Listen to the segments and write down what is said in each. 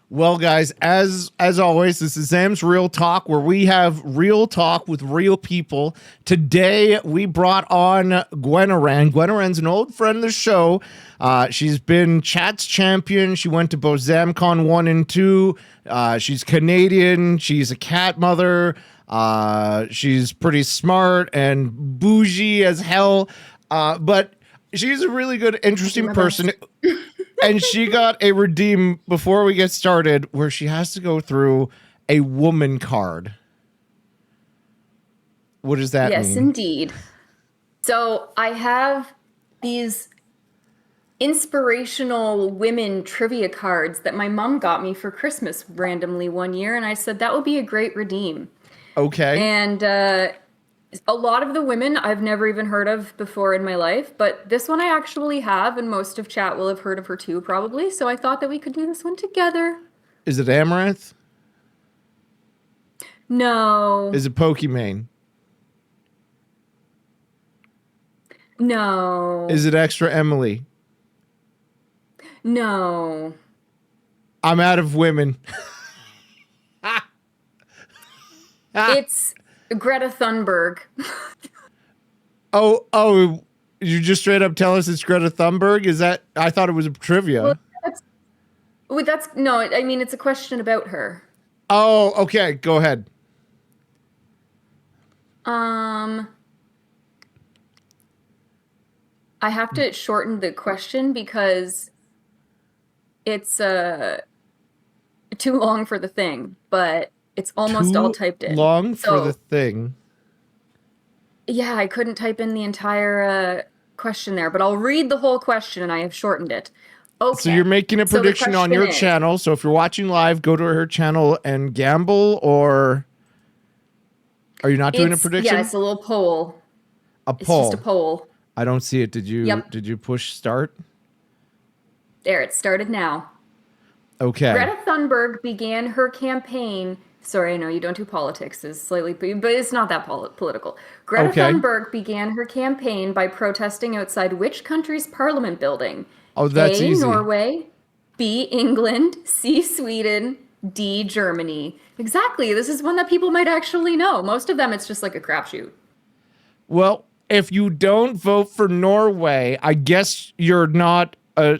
Well, guys, as always, this is Zam's Real Talk, where we have real talk with real people. Today, we brought on GwenAran. GwenAran's an old friend of the show. She's been Chat's champion. She went to both ZamCon 1 and 2. She's Canadian. She's a cat mother. She's pretty smart and bougie as hell. But she's a really good, interesting person. And she got a redeem before we get started where she has to go through a woman card. What does that mean? Yes, indeed. So I have these inspirational women trivia cards that my mom got me for Christmas randomly one year. And I said, that would be a great redeem. Okay. And a lot of the women I've never even heard of before in my life, but this one I actually have, and most of chat will have heard of her too, probably. So I thought that we could do this one together. Is it Amaranth? No. Is it Pokimane? No. Is it Extra Emily? No. I'm out of women. It's Greta Thunberg. Oh, you just straight up tell us it's Greta Thunberg? Is that, I thought it was a trivia. Well, that's no, I mean, it's a question about her. Oh, okay. Go ahead. I have to shorten the question because it's too long for the thing, but it's almost all typed in. Long for the thing. Yeah, I couldn't type in the entire question there, but I'll read the whole question and I have shortened it. Okay. So you're making a prediction on your channel. So if you're watching live, go to her channel and gamble, or are you not doing a prediction? Yeah, it's a little poll. It's just a poll. I don't see it. Did you push start? There, it started now. Okay. Greta Thunberg began her campaign. Sorry, I know you don't do politics. It's slightly, but it's not that political. Greta Thunberg began her campaign by protesting outside which country's parliament building? Oh, that's easy. A, Norway, B, England, C, Sweden, D, Germany. Exactly. This is one that people might actually know. Most of them, it's just like a crapshoot. Well, if you don't vote for Norway, I guess you're not a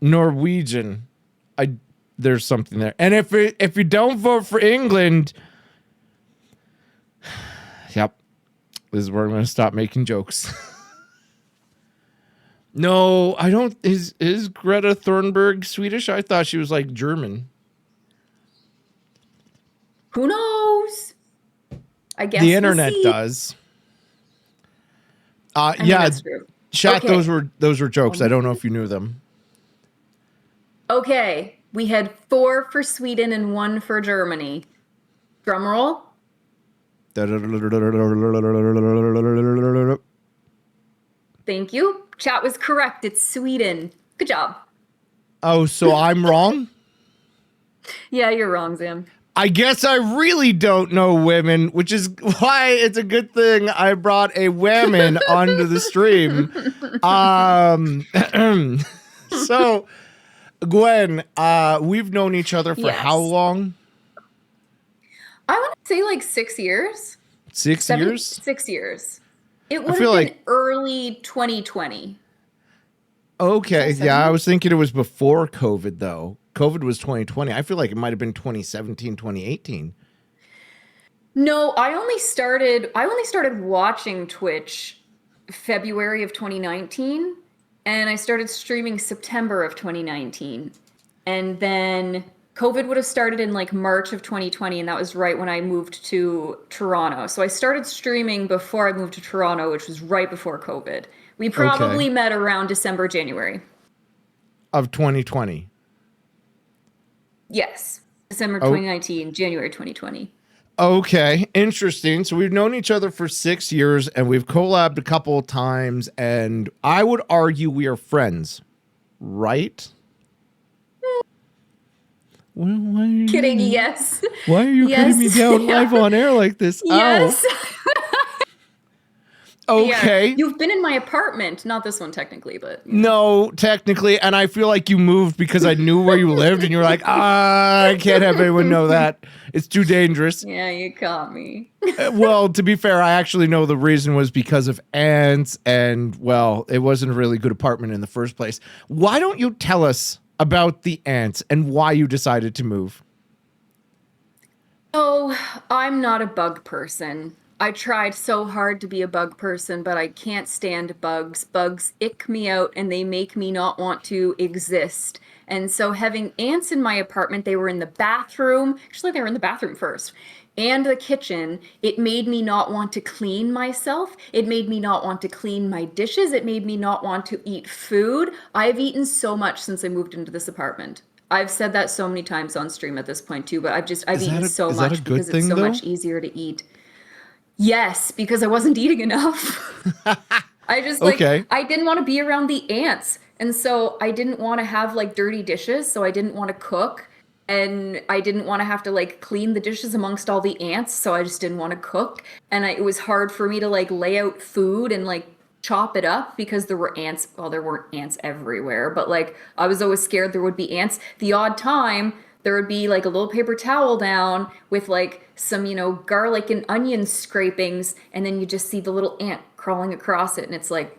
Norwegian. There's something there. And if you don't vote for England, yep, this is where I'm going to stop making jokes. No, I don't. Is Greta Thunberg Swedish? I thought she was like German. Who knows? I guess the internet does. Yeah, that's true. Chat. Okay. Those were jokes. I don't know if you knew them. Okay. We had 4 for Sweden and 1 for Germany. Drum roll. Thank you. Chat was correct. It's Sweden. Good job. Oh, so I'm wrong? Yeah, you're wrong, Zam. I guess I really don't know women, which is why it's a good thing I brought a woman onto the stream. So... Gwen, we've known each other for how long? I want to say like 6 years. 6 years? 6 years. It would have been like early 2020. Okay, yeah, I was thinking it was before COVID, though. COVID was 2020. I feel like it might have been 2017, 2018. No, I only started watching Twitch February of 2019. And I started streaming September of 2019. And then COVID would have started in like March of 2020. And that was right when I moved to Toronto. So I started streaming before I moved to Toronto, which was right before COVID. We probably met around December, January. Of 2020? Yes. December 2019, January 2020. Okay, interesting. So we've known each other for 6 years, and we've collabed a couple of times, and I would argue we are friends, right? Well, why are you kidding? Yes. Why are you cutting me down live on air like this? Yes. Yeah, Okay. you've been in my apartment, not this one technically, but No, technically, and I feel like you moved because I knew where you lived, and you were like, I can't have anyone know that. It's too dangerous. yeah, you caught me. Well, to be fair, I actually know the reason was because of ants, and well, it wasn't a really good apartment in the first place. Why don't you tell us about the ants and why you decided to move? Oh, I'm not a bug person. I tried so hard to be a bug person, but I can't stand bugs. Bugs ick me out and they make me not want to exist. And so having ants in my apartment, they were in the bathroom. Actually, they were in the bathroom first. And the kitchen, it made me not want to clean myself. It made me not want to clean my dishes. It made me not want to eat food. I've eaten so much since I moved into this apartment. I've said that so many times on stream at this point too, but I've eaten so Is that a much good because it's thing so though? much easier to eat. Yes, because I wasn't eating enough. I just like Okay. I didn't want to be around the ants. And so I didn't want to have like dirty dishes, so I didn't want to cook and I didn't want to have to like clean the dishes amongst all the ants, so I just didn't want to cook. And it was hard for me to like lay out food and like chop it up because there were ants. Well, there weren't ants everywhere, but like I was always scared there would be ants. The odd time there would be like a little paper towel down with like some, garlic and onion scrapings, and then you just see the little ant crawling across it, and it's like,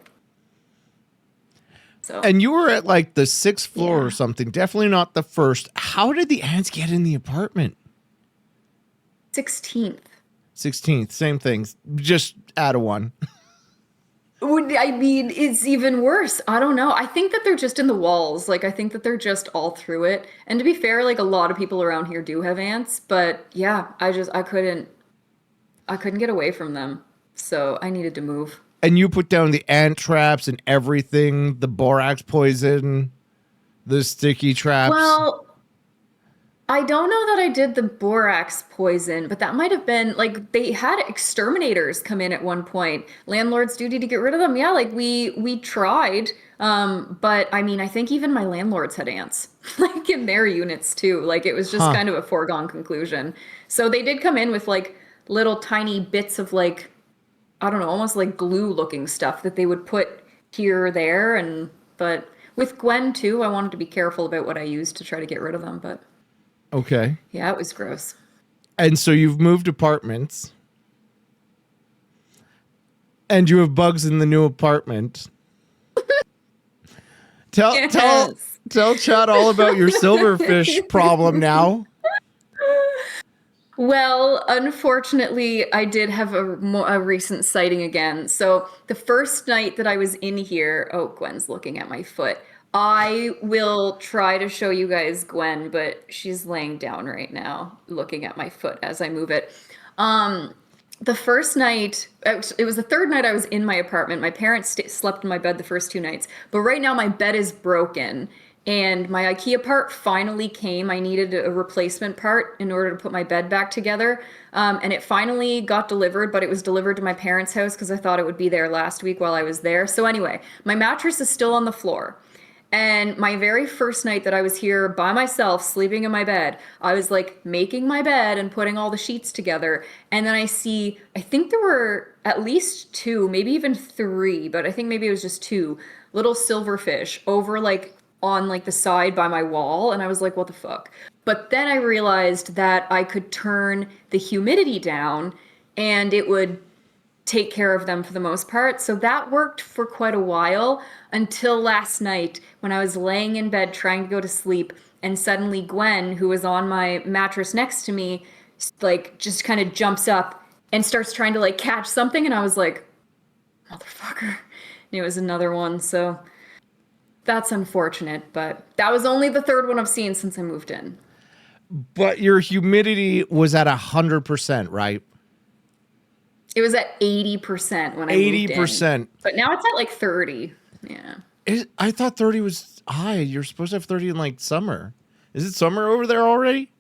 so And you were at like the sixth floor or yeah. something, definitely not the first. How did the ants get in the apartment? 16th. 16th, same things, just add a one. I mean, it's even worse. I don't know. I think that they're just in the walls. Like, I think that they're just all through it. And to be fair, like a lot of people around here do have ants, but yeah, I couldn't get away from them. So I needed to move. And you put down the ant traps and everything, the borax poison, the sticky traps. Well, I don't know that I did the borax poison, but that might have been like they had exterminators come in at one point. Landlord's duty to get rid of them. Yeah, like we tried. But I mean, I think even my landlords had ants, like in their units too. Like it was just Huh. kind of a foregone conclusion. So they did come in with like little tiny bits of like, I don't know, almost like glue looking stuff that they would put here or there. But with Gwen too, I wanted to be careful about what I used to try to get rid of them. But Okay. yeah, it was gross. And so you've moved apartments and you have bugs in the new apartment. Tell tell Yes. tell Chad all about your silverfish problem now. Well, unfortunately, I did have a recent sighting again. So the first night that I was in here, oh, Gwen's looking at my foot. I will try to show you guys Gwen, but she's laying down right now, looking at my foot as I move it. The first night, it was the third night I was in my apartment. My parents slept in my bed the first 2 nights, but right now my bed is broken. And my IKEA part finally came. I needed a replacement part in order to put my bed back together. And it finally got delivered, but it was delivered to my parents' house because I thought it would be there last week while I was there. So anyway, my mattress is still on the floor. And my very first night that I was here by myself, sleeping in my bed, I was like making my bed and putting all the sheets together. And then I think there were at least two, maybe even three, but I think maybe it was just two little silverfish over like on like the side by my wall. And I was like, what the fuck? But then I realized that I could turn the humidity down and it would take care of them for the most part. So that worked for quite a while until last night when I was laying in bed trying to go to sleep and suddenly Gwen, who was on my mattress next to me, like just kind of jumps up and starts trying to like catch something and I was like, motherfucker. And it was another one. So that's unfortunate, but that was only the third one I've seen since I moved in. But your humidity was at 100%, right? It was at 80% when I moved in. 80%. But now it's at like 30. Yeah. I thought 30 was high. You're supposed to have 30 in like summer. Is it summer over there already?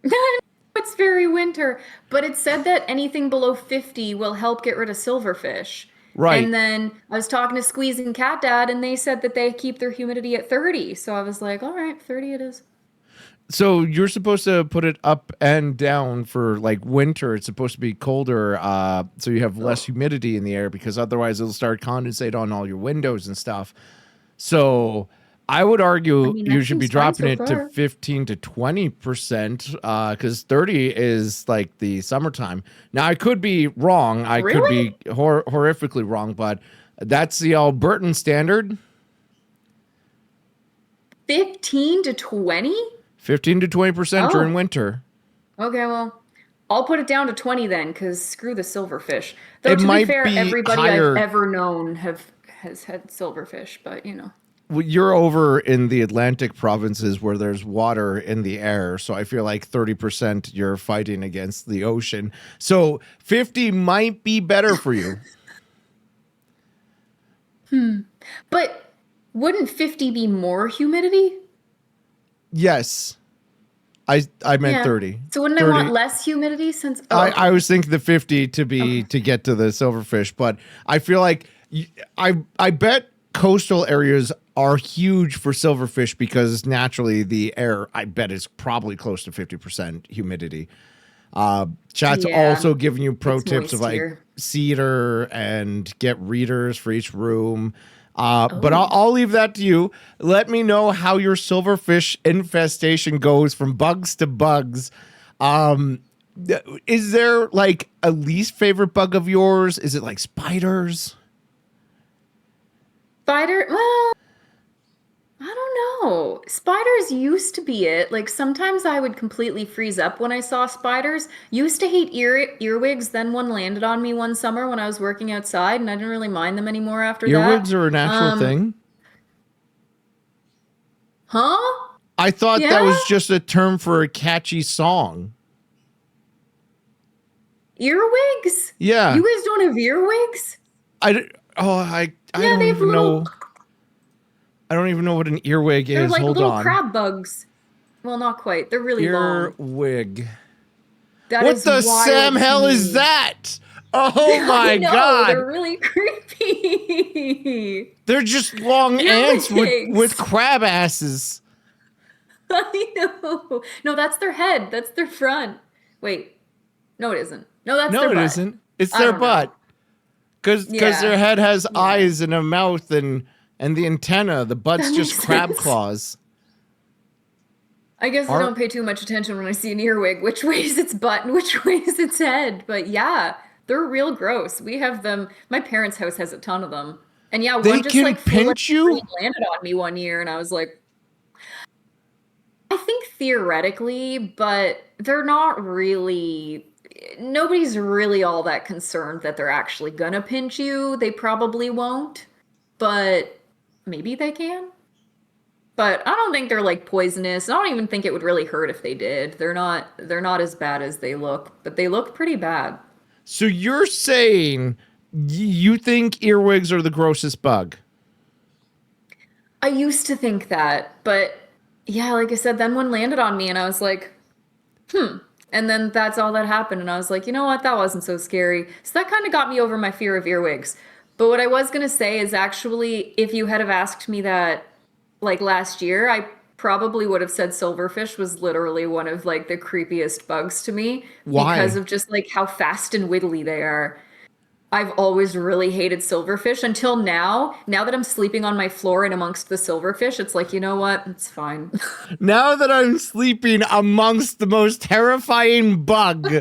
It's very winter, but it said that anything below 50 will help get rid of silverfish. Right. And then I was talking to Squeeze and Cat Dad, and they said that they keep their humidity at 30. So I was like, all right, 30 it is. So you're supposed to put it up and down for like winter. It's supposed to be colder, so you have less Oh, humidity in the air because otherwise it'll start condensate on all your windows and stuff. So I would I argue mean, you that should be seems fine dropping so it to far. 15 to 20%, because 30 is like the summertime. Now I could be wrong. I could Really? be horrifically wrong, but that's the Albertan standard. 15 to 20? 15 to 20% during Oh, winter. okay, well, I'll put it down to 20 then, because screw the silverfish. Though It to be might fair, be everybody I've higher. ever known has had silverfish, but you know. Well, you're over in the Atlantic provinces where there's water in the air. So I feel like 30% you're fighting against the ocean. So 50 might be better for you. But wouldn't 50 be more humidity? Yes. I meant Yeah. 30. So wouldn't I want 30. less humidity since oh, I okay. was thinking the 50 to Okay. be to get to the silverfish, but I feel like I bet coastal areas are huge for silverfish because naturally the air I bet is probably close to 50% humidity. Chat's Yeah, also giving you pro it's tips of moist like here. cedar and get readers for each room. But I'll, Oh. I'll leave that to you. Let me know how your silverfish infestation goes from bugs to bugs. Um, is there like a least favorite bug of yours? Is it like spiders? Spider, well, I don't know. Spiders used to be it. Like sometimes I would completely freeze up when I saw spiders. Used to hate earwigs, then one landed on me one summer when I was working outside and I didn't really mind them anymore after that. Earwigs are a natural Um, thing. huh? I thought that Yeah? was just a term for a catchy song. Earwigs? Yeah. You guys don't have earwigs? I, I Yeah, don't they have even little, know. I don't even know what an earwig they're is. like Hold little on. crab bugs. Well, not quite. They're really long. Earwig. That What is the Sam wild to hell is me. that? Oh I my know, they're god. really creepy. They're just long ants with Earwigs. crab asses. I know. No, that's their head. That's their front. Wait. No, it isn't. No, that's No, their it butt. isn't. It's I their don't know. butt. Cause their Yeah. head has Yeah. eyes and a mouth and the antenna. The butt's That makes just crab sense. claws. I guess I Are don't pay too much attention when I see an earwig, which way is its butt and which way is its head. But yeah, they're real gross. We have them. My parents' house has a ton of them. And yeah, they one just can like flew in pinch the tree you? and landed on me one year, and I was like, I think theoretically, but they're not really. Nobody's really all that concerned that they're actually gonna pinch you. They probably won't, but maybe they can. But I don't think they're like poisonous. I don't even think it would really hurt if they did. They're not as bad as they look, but they look pretty bad. So you're saying you think earwigs are the grossest bug? I used to think that, but yeah, like I said, then one landed on me and I was like, hmm. And then that's all that happened. And I was like, you know what? That wasn't so scary. So that kind of got me over my fear of earwigs. But what I was going to say is actually, if you had have asked me that like last year, I probably would have said silverfish was literally one of like the creepiest bugs to me because Why? of just like how fast and wiggly they are. I've always really hated silverfish until now. Now that I'm sleeping on my floor and amongst the silverfish, it's like, you know what? It's fine. Now that I'm sleeping amongst the most terrifying bug.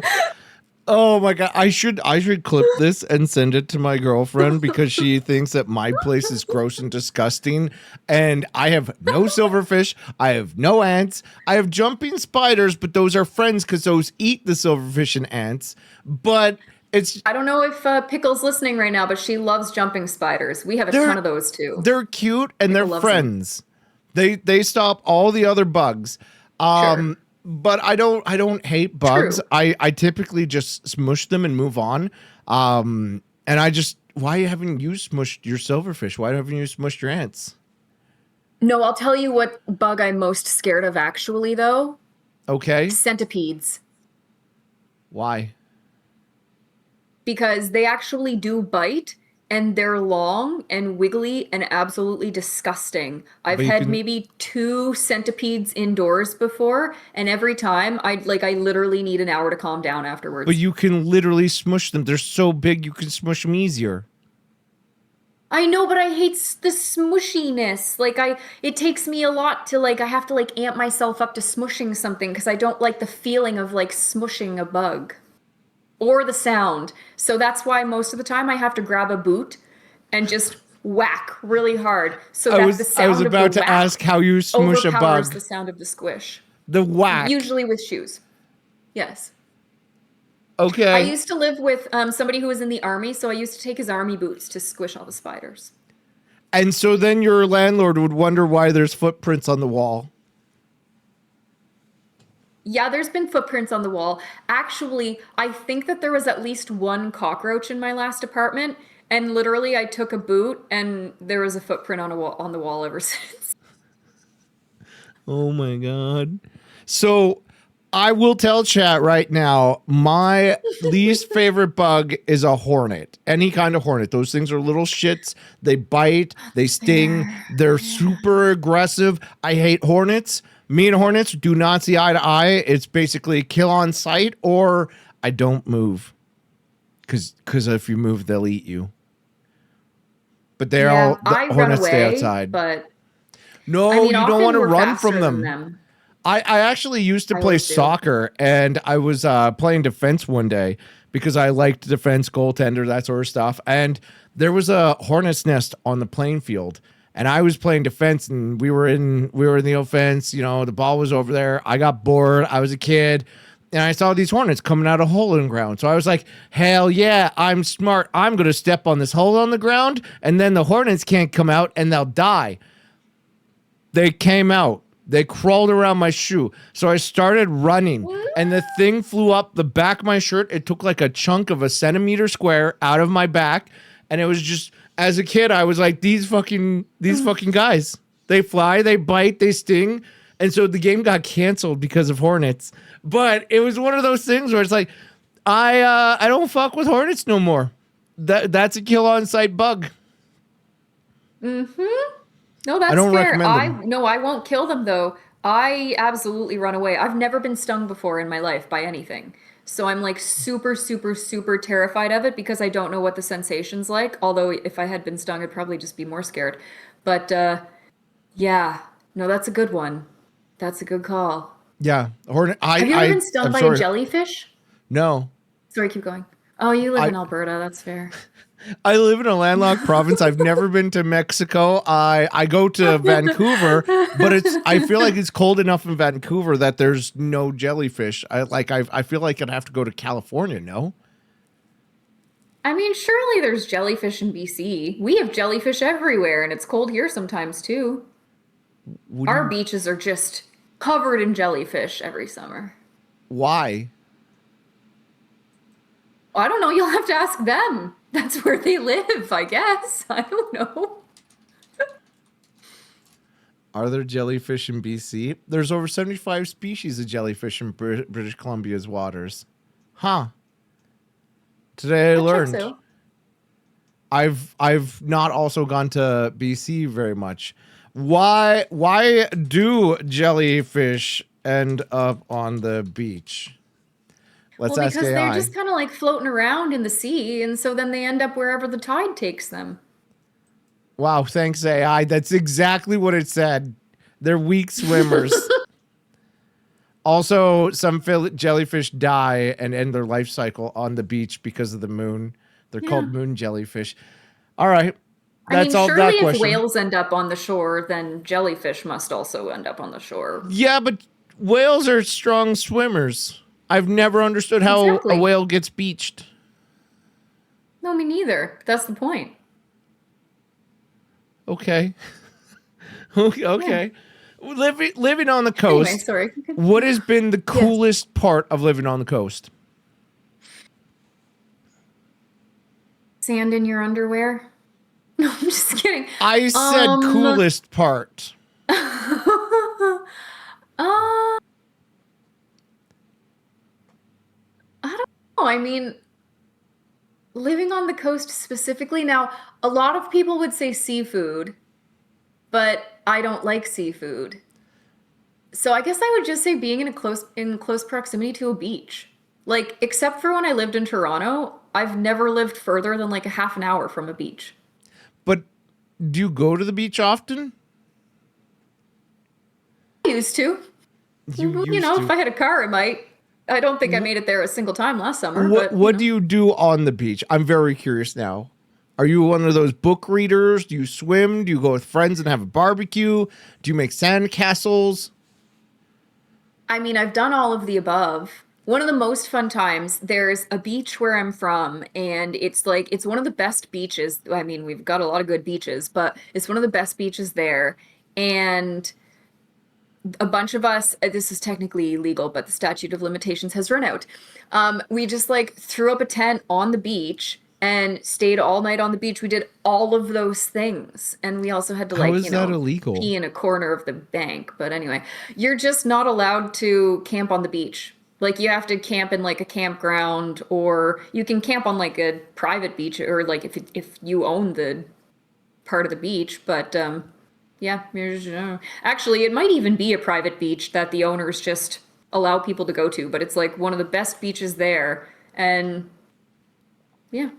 Oh my god, I should clip this and send it to my girlfriend because she thinks that my place is gross and disgusting and I have no silverfish, I have no ants, I have jumping spiders, but those are friends cuz those eat the silverfish and ants. But it's I don't know if Pickle's listening right now, but she loves jumping spiders. We have a ton they're of those too. they're cute and they're Pickle loves them. friends. They stop all the other bugs. Sure. But I don't hate bugs. True. I typically just smush them and move on. And I just why haven't you smushed your silverfish? Why haven't you smushed your ants? No, I'll tell you what bug I'm most scared of actually, though. Okay. Centipedes. Why? Because they actually do bite and they're long and wiggly and absolutely disgusting. I've But you had can, maybe 2 centipedes indoors before, and every time I literally need an hour to calm down but afterwards. you can literally smush them. They're so big, you can smush them easier. I know, but I hate the smushiness. It takes me a lot to I have to amp myself up to smushing something because I don't like the feeling of smushing a bug or the sound. So that's why most of the time I have to grab a boot and just whack really hard so that the I was sound of the about to whack ask how you smush a overpowers bug. the sound of the squish. The whack. Usually with shoes. Yes. I Okay. used to live with somebody who was in the army, so I used to take his army boots to squish all the spiders. And so then your landlord would wonder why there's footprints on the wall. Yeah, there's been footprints on the wall. Actually, I think that there was at least one cockroach in my last apartment, and literally I took a boot and there was a footprint on the wall ever since. Oh my god. So I will tell chat right now, my least favorite bug is a hornet. Any kind of hornet. Those things are little shits. They bite, they sting, Fair. they're Yeah. super aggressive. I hate hornets. Me and hornets do not see eye to eye. It's basically kill on sight or I don't move. Cause if you move, they'll eat you. But Yeah, the I run hornets stay away, outside. but I No, mean, you don't want often to we're run from faster than them. them. I actually used to I play always do. soccer and I was playing defense one day because I liked defense, goaltender, that sort of stuff. And there was a hornet's nest on the playing field. And I was playing defense and we were in the offense, you know, the ball was over there. I got bored. I was a kid and I saw these hornets coming out of a hole in the ground. So I was like, hell yeah, I'm smart. I'm going to step on this hole on the ground and then the hornets can't come out and they'll die. They came out. They crawled around my shoe. So I started running and the thing flew up the back of my shirt. It took like a chunk of a centimeter square out of my back. And it was just, as a kid, I was like, these fucking guys, they fly, they bite, they sting. And so the game got canceled because of hornets. But it was one of those things where it's like, I don't fuck with hornets no more. That's a kill on sight bug. Mm-hmm. No, I that's don't fair. recommend them. I won't kill them though. I absolutely run away. I've never been stung before in my life by anything. So I'm super, super, super terrified of it because I don't know what the sensation's like. Although if I had been stung, I'd probably just be more scared. But yeah, no, that's a good one. That's a good call. Yeah, hornet. Have you ever been stung I'm by a sorry. jellyfish? No, Sorry, keep going. Oh, you live I in Alberta. That's fair. I live in a landlocked province. I've never been to Mexico. I go to Vancouver, but I feel like it's cold enough in Vancouver that there's no jellyfish. I feel like I'd have to go to California, no? I mean, surely there's jellyfish in BC. We have jellyfish everywhere, and it's cold here sometimes too. What do Our you, beaches are just covered in jellyfish every summer. why? I don't know, you'll have to ask them. That's where they live, I guess. I don't know. Are there jellyfish in BC? There's over 75 species of jellyfish in British Columbia's waters. Huh. Today I That checks learned. out. I've not also gone to BC very much. Why do jellyfish end up on the beach? Let's Well, ask because they're AI. just kind of floating around in the sea, and so then they end up wherever the tide takes them. Wow, thanks AI. That's exactly what it said. They're weak swimmers. Also, some jellyfish die and end their life cycle on the beach because of the moon. They're Yeah. called moon jellyfish. All right. I mean, That's all surely that if question. whales end up on the shore, then jellyfish must also end up on the shore. Yeah, but whales are strong swimmers. I've never understood how a Exactly. whale gets beached. No, me neither. That's the point. Okay. Okay. Yeah. Okay. Living on the Anyway, coast, sorry. what has been the Yes. coolest part of living on the coast? Sand in your underwear? No, I'm just kidding. I said Um, coolest part. uh, I don't know. I mean, living on the coast specifically, now, a lot of people would say seafood, but I don't like seafood. So I guess I would just say being in close proximity to a beach. Like, except for when I lived in Toronto, I've never lived further than like a half an hour from a beach. But do you go to the beach often? I used to. You You used know, if to. I had a car, I might. I don't think I made it there a single time last summer, What but you what do know. you do on the beach? I'm very curious now. Are you one of those book readers? Do you swim? Do you go with friends and have a barbecue? Do you make sand castles? I mean, I've done all of the above. One of the most fun times, there's a beach where I'm from, and it's like, it's one of the best beaches. I mean, we've got a lot of good beaches, but it's one of the best beaches there. And a bunch of us, this is technically illegal, but the statute of limitations has run out. We just like threw up a tent on the beach and stayed all night on the beach. We did all of those things. And we also had to How like, is that illegal? pee in a corner of the bank. But anyway, you're just not allowed to camp on the beach. Like you have to camp in like a campground, or you can camp on like a private beach, or like if you own the part of the beach, but yeah, actually, it might even be a private beach that the owners just allow people to go to, but it's like one of the best beaches there. And yeah,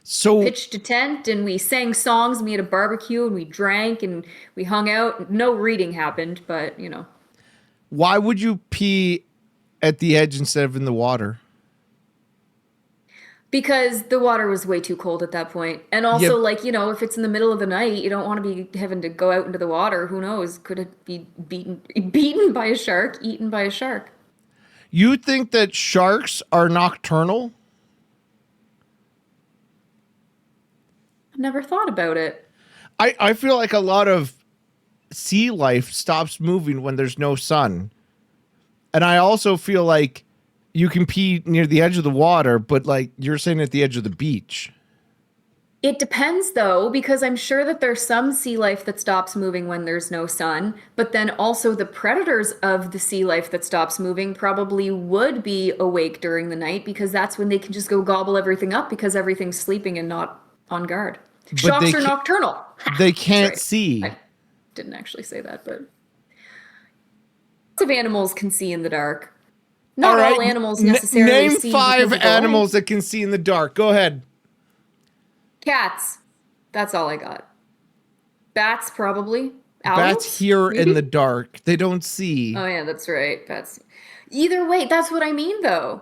So pitched a tent and we sang songs, and we had a barbecue and we drank and we hung out. No reading happened, but why would you pee at the edge instead of in the water? because the water was way too cold at that point. And Yep. also, like, if it's in the middle of the night, you don't want to be having to go out into the water. Who knows? Could it be beaten by a shark, eaten by a shark? You think that sharks are nocturnal? I've never thought about it. I feel like a lot of sea life stops moving when there's no sun. And I also feel like you can pee near the edge of the water, but like you're saying at the edge of the beach. It depends though, because I'm sure that there's some sea life that stops moving when there's no sun, but then also the predators of the sea life that stops moving probably would be awake during the night because that's when they can just go gobble everything up because everything's sleeping and not on guard. But Sharks are nocturnal. they That's can't right. see. I didn't actually say that, but lots of animals can see in the dark. All Not right. all animals necessarily Name see five because of the animals light. that can see in the dark. Go ahead. Cats. That's all I got. Bats, probably. Bats Owls, hear in the maybe? dark. They don't see. Oh, yeah, that's right. Bats. Either way, that's what I mean, though.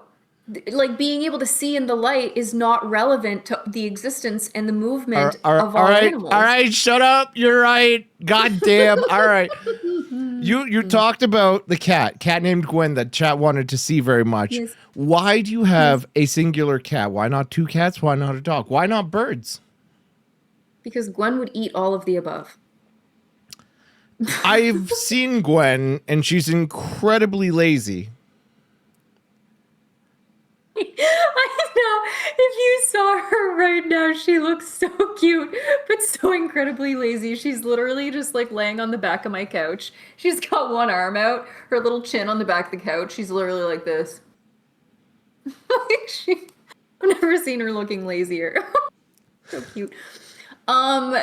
Like, being able to see in the light is not relevant to the existence and the movement of All all right. All animals. right. Shut up. You're right. God damn. All right. You talked about the cat named Gwen that chat wanted to see very much. Yes. Why do you Yes. have a singular cat? Why not two cats? Why not a dog? Why not birds? Because Gwen would eat all of the above. I've seen Gwen and she's incredibly lazy. I know. If you saw her right now, she looks so cute, but so incredibly lazy. She's literally just like laying on the back of my couch. She's got one arm out, her little chin on the back of the couch. She's literally like this. Like I've never seen her looking lazier. So cute. Um,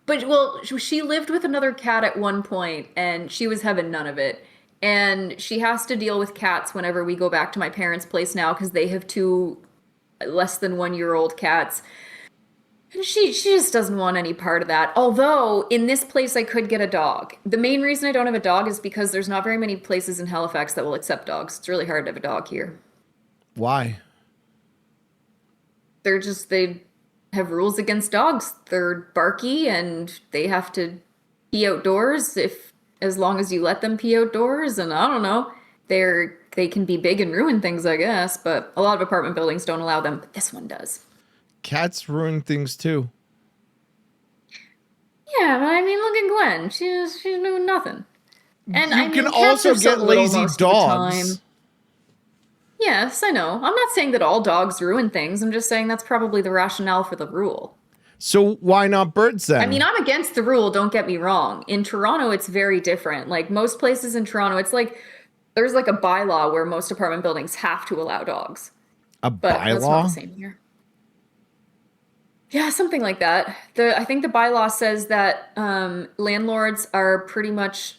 but well, she lived with another cat at one point, and she was having none of it. And she has to deal with cats whenever we go back to my parents' place now because they have two less than 1 year old cats. And she just doesn't want any part of that. Although in this place I could get a dog. The main reason I don't have a dog is because there's not very many places in Halifax that will accept dogs. It's really hard to have a dog here. Why? They have rules against dogs. They're barky and they have to pee outdoors if as long as you let them pee outdoors, and I don't know. They can be big and ruin things, I guess, but a lot of apartment buildings don't allow them, but this one does. Cats ruin things too. Yeah, but I mean, look at Gwen. She's doing nothing. And You I can mean, cats also are so get little lazy most of the dogs. time. Yes, I know. I'm not saying that all dogs ruin things. I'm just saying that's probably the rationale for the rule. So why not birds then? I mean, I'm against the rule, don't get me wrong. In Toronto, it's very different. Like most places in Toronto, it's like there's like a bylaw where most apartment buildings have to allow dogs. A But that's not the bylaw? same here. Yeah, something like that. I think the bylaw says that landlords are pretty much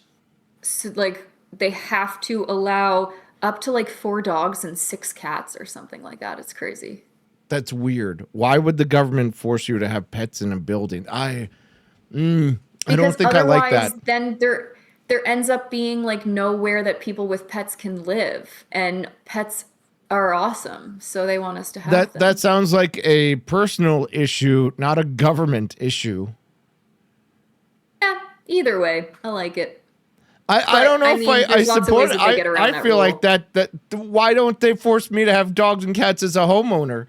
like they have to allow up to like 4 dogs and 6 cats or something like that. It's crazy. That's weird. Why would the government force you to have pets in a building? I don't Because think I like otherwise that. then there ends up being like nowhere that people with pets can live, and pets are awesome, so they want us to have That them. sounds like a personal issue, not a government issue. Yeah, either way, I like it. I But don't know I if mean, I there's lots of support ways it. that they get around I that feel like rule. that why don't they force me to have dogs and cats as a homeowner?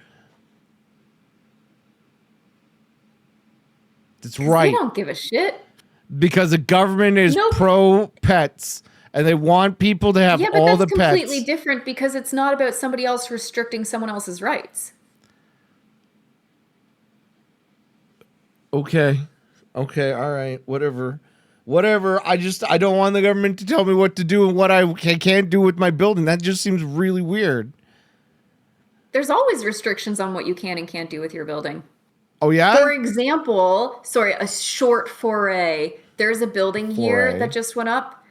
That's Because they right. don't give a shit. Because the government is Nope. pro pets and they want people to have Yeah, but all that's the completely pets. different because it's not about somebody else restricting someone else's rights. Okay. Okay, all right. Whatever. Whatever. I don't want the government to tell me what to do and what I can't do with my building. That just seems really weird. There's always restrictions on what you can and can't do with your building. Oh yeah? For example, sorry, a short foray. There's a building here that 4A. just went up.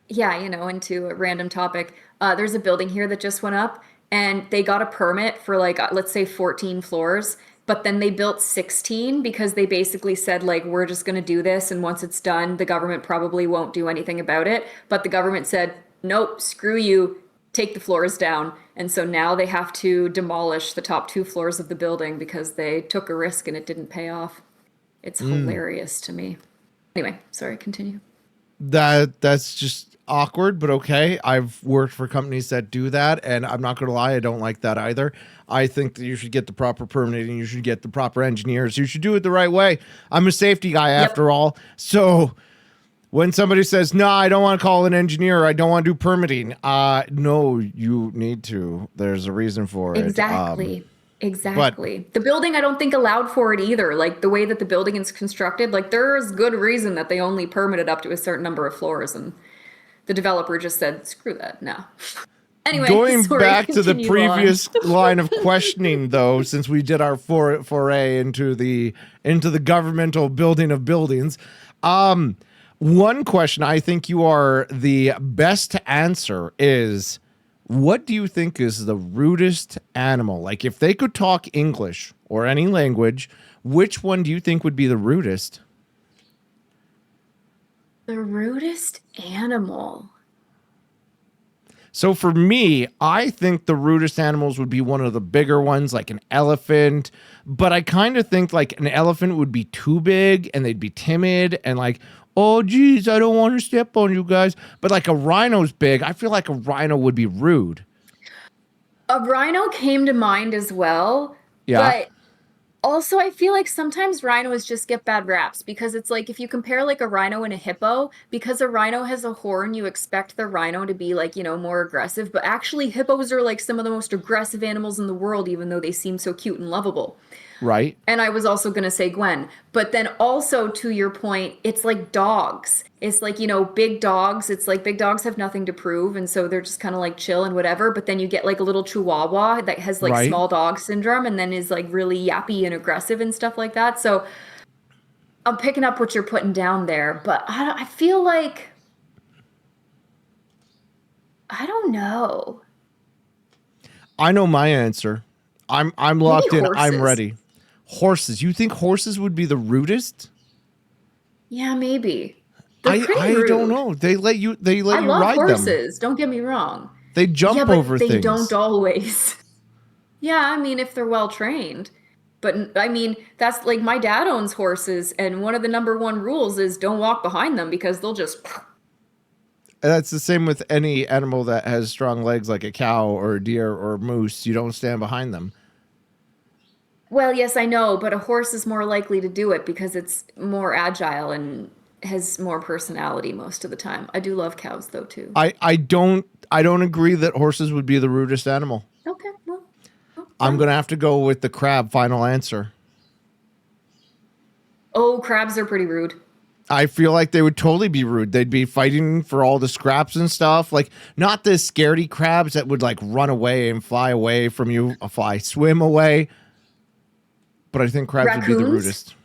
Yeah, into a random topic. There's a building here that just went up, and they got a permit for like, let's say 14 floors, but then they built 16 because they basically said, like, we're just going to do this. And once it's done, the government probably won't do anything about it. But the government said, nope, screw you, take the floors down. And so now they have to demolish the top 2 floors of the building because they took a risk and it didn't pay off. It's hilarious to me. Anyway, sorry, continue. That's just awkward, but okay. I've worked for companies that do that, and I'm not gonna lie, I don't like that either. I think that you should get the proper permitting, you should get the proper engineers, you should do it the right way. I'm a safety guy Yep, after all. So when somebody says, no, I don't want to call an engineer, I don't want to do permitting, no, you need to. There's a reason for it. exactly. But Exactly. The building, I don't think allowed for it either. Like the way that the building is constructed, like there's good reason that they only permitted up to a certain number of floors, and the developer just said, screw that. No. Anyway, going sorry, back to the continue on. previous line of questioning, though, since we did our foray into the governmental building of buildings, one question I think you are the best to answer is, what do you think is the rudest animal? Like, if they could talk English or any language, which one do you think would be the rudest? The rudest animal. So for me, I think the rudest animals would be one of the bigger ones, like an elephant. But I kind of think like an elephant would be too big and they'd be timid and like, oh, geez, I don't want to step on you guys. But like a rhino's big. I feel like a rhino would be rude. A rhino came to mind as well, Yeah. but also I feel like sometimes rhinos just get bad raps because it's like if you compare like a rhino and a hippo, because a rhino has a horn, you expect the rhino to be like, more aggressive, but actually hippos are like some of the most aggressive animals in the world, even though they seem so cute and lovable. Right. And I was also going to say Gwen. But then also to your point, it's like dogs. It's like, big dogs. It's like big dogs have nothing to prove. And so they're just kind of like chill and whatever. But then you get like a little chihuahua that has like Right. small dog syndrome and then is like really yappy and aggressive and stuff like that. So I'm picking up what you're putting down there. But I feel like, I don't know. I know my answer. I'm Maybe locked in. I'm horses. ready. Horses. You think horses would be the rudest? Yeah, maybe. They're pretty I don't rude. know. They let I you love ride them. horses. Don't get me wrong. They Yeah, jump but over they don't things. always. Yeah, I mean, if they're well trained. But I mean, that's like my dad owns horses, and one of the number one rules is don't walk behind them because they'll just. And that's the same with any animal that has strong legs, like a cow or a deer or a moose. You don't stand behind them. Well, yes, I know, but a horse is more likely to do it because it's more agile and has more personality most of the time. I do love cows though too. I don't agree that horses would be the rudest animal. Okay, well, I'm fine. gonna have to go with the crab. Final answer. Oh, crabs are pretty rude. I feel like they would totally be rude. They'd be fighting for all the scraps and stuff. Like not the scaredy crabs that would like run away and fly away from you, swim away. but I think crabs would be the Raccoons? rudest.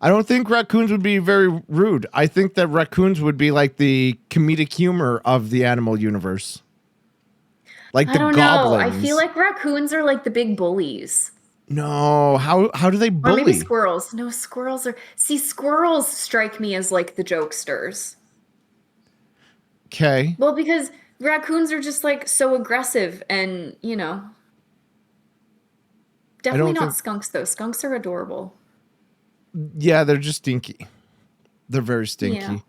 I don't think raccoons would be very rude. I think that raccoons would be like the comedic humor of the animal universe. Like I the don't know. I feel goblins. like raccoons are like the big bullies. No, how do they Or maybe bully? squirrels. No, squirrels are. See, squirrels strike me as like the jokesters. Okay. Well, because raccoons are just like so aggressive and, I definitely don't not think skunks though. Skunks are adorable. yeah, they're just stinky. They're very Yeah, stinky.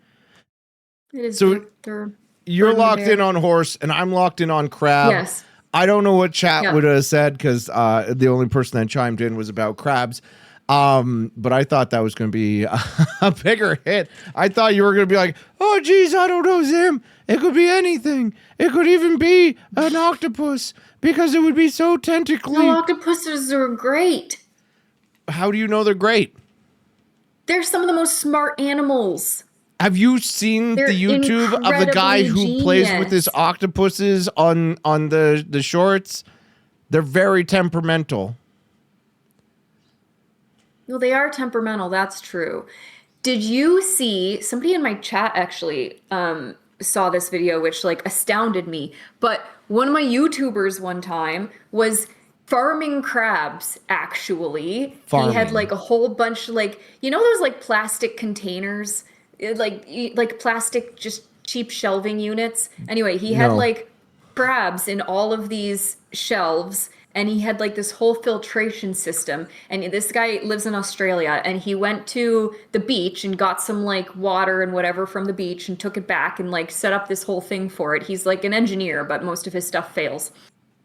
it is. So They're you're burden to locked in bear. on horse and I'm locked in on crab. Yes. I don't know what chat would Yep. have said because the only person that chimed in was about crabs. But I thought that was going to be a bigger hit. I thought you were going to be like, oh, geez, I don't know, Zim. It could be anything. It could even be an octopus because it would be so No, tentacly. octopuses are great. How do you know they're great? They're some of the most smart animals. Have you seen They're the YouTube of the guy incredibly who plays with his genius. octopuses on the shorts? They're very temperamental. Well, they are temperamental, that's true. Did you see somebody in my chat actually saw this video which like astounded me, but one of my YouTubers one time was farming crabs actually. He had Farming. like a whole bunch like those like plastic containers, like plastic just cheap shelving units. Anyway, he had No. like crabs in all of these shelves and he had like this whole filtration system, and this guy lives in Australia and he went to the beach and got some like water and whatever from the beach and took it back and like set up this whole thing for it. He's like an engineer, but most of his stuff fails.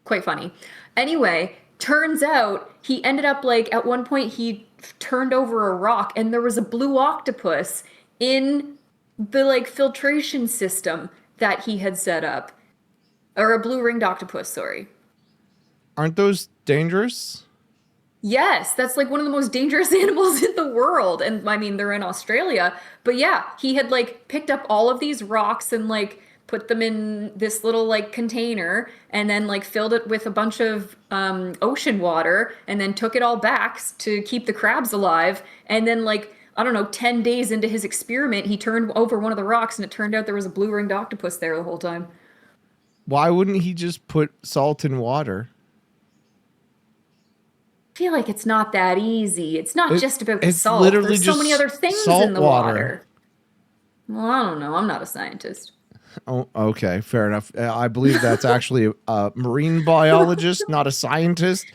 Quite funny. Anyway, turns out he ended up like at one point he turned over a rock and there was a blue octopus in the like filtration system that he had set up, or a blue ringed octopus, sorry. Aren't those dangerous? Yes, that's like one of the most dangerous animals in the world. And I mean, they're in Australia. But yeah, he had like picked up all of these rocks and like put them in this little like container and then like filled it with a bunch of ocean water and then took it all back to keep the crabs alive. And then like, I don't know, 10 days into his experiment, he turned over one of the rocks and it turned out there was a blue ringed octopus there the whole time. Why wouldn't he just put salt in water? I feel like it's not that easy. It's not It, just about the it's salt. literally There's so many just other things salt in the water. water. Well, I don't know. I'm not a scientist. Oh, okay, fair enough. I believe that's actually a marine biologist, not a scientist.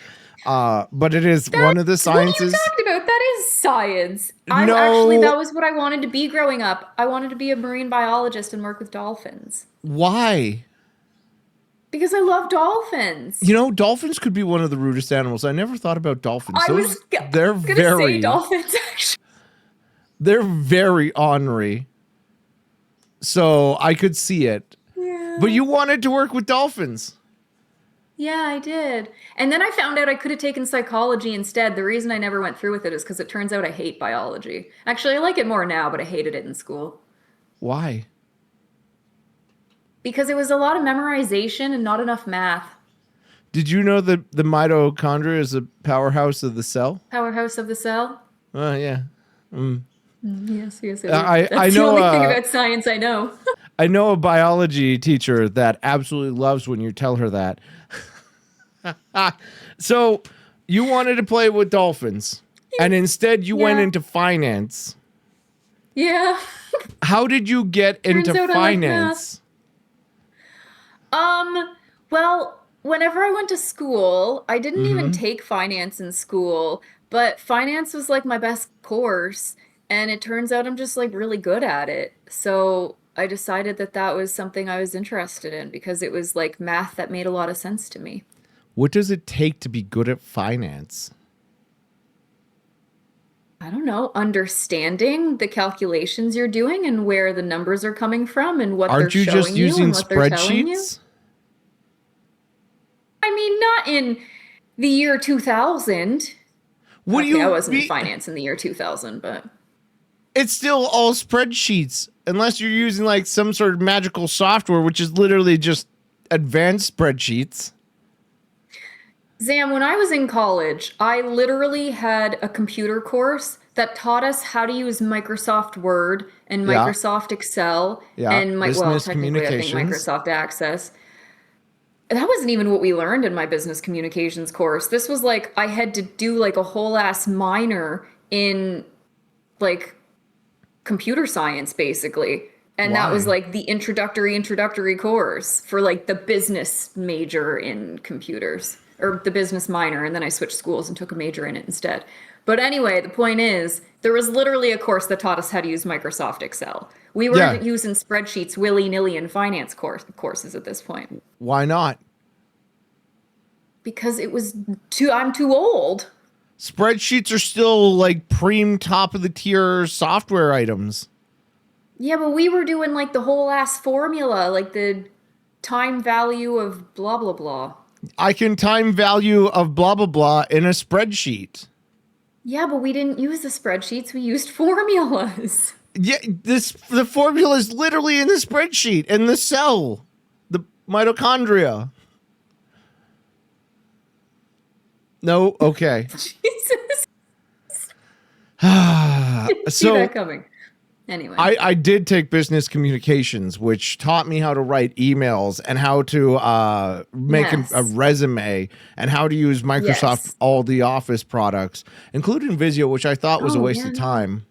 But it is one of the What are you sciences. talking about? That is science. No, That was what I wanted to be growing up. I wanted to be a marine biologist and work with dolphins why? because I love dolphins. You know, dolphins could be one of the rudest animals. I never thought about dolphins. I was They're gonna say very, dolphins actually. they're very ornery. So I could see it. But Yeah. you wanted to work with dolphins. Yeah, I did. And then I found out I could have taken psychology instead. The reason I never went through with it is because it turns out I hate biology. Actually, I like it more now, but I hated it in school. Why? Because it was a lot of memorization and not enough math. Did you know that the mitochondria is a powerhouse of the cell? Powerhouse of the cell? Yeah. Yes, yes, it is. I That's the know only thing about science I know. I know a biology teacher that absolutely loves when you tell her that. So you wanted to play with dolphins, and instead you went Yeah. into finance. Yeah. How did you get into Turns out I like finance? Well, whenever I went to school, I didn't even Mm-hmm. take finance in school, but finance was like my best course, and it turns out I'm just like really good at it. So I decided that that was something I was interested in because it was like math that made a lot of sense to me. What does it take to be good at finance? I don't know, understanding the calculations you're doing and where the numbers are coming from and what they're Aren't you just showing you using and what they're telling you. spreadsheets? I mean, not in the year 2000. What do Okay, I you wasn't in be- finance in the year 2000, but It's still all spreadsheets, unless you're using like some sort of magical software, which is literally just advanced spreadsheets. Zam, when I was in college, I literally had a computer course that taught us how to use Microsoft Word and Yeah, Microsoft Excel yeah. and well, Business technically I think communications. Microsoft Access. That wasn't even what we learned in my business communications course. This was like I had to do like a whole ass minor in like computer science basically. And that was Why? like the introductory course for like the business major in computers or the business minor. And then I switched schools and took a major in it instead. But anyway, the point is, there was literally a course that taught us how to use Microsoft Excel. We Yeah. weren't using spreadsheets willy-nilly in finance courses at this point Why not? because I'm too old. Spreadsheets are still like preem top of the tier software items. Yeah, but we were doing like the whole ass formula, like the time value of blah blah blah. I can time value of blah blah blah in a spreadsheet. Yeah, but we didn't use the spreadsheets, we used formulas. Yeah, the formula is literally in the spreadsheet in the cell, the mitochondria. No, okay. Jesus. See So that coming. Anyway. I did take business communications, which taught me how to write emails and how to make Yes. a resume and how to use Microsoft Yes. all the Office products, including Visio, which I thought was a Oh, waste yeah, of no. time.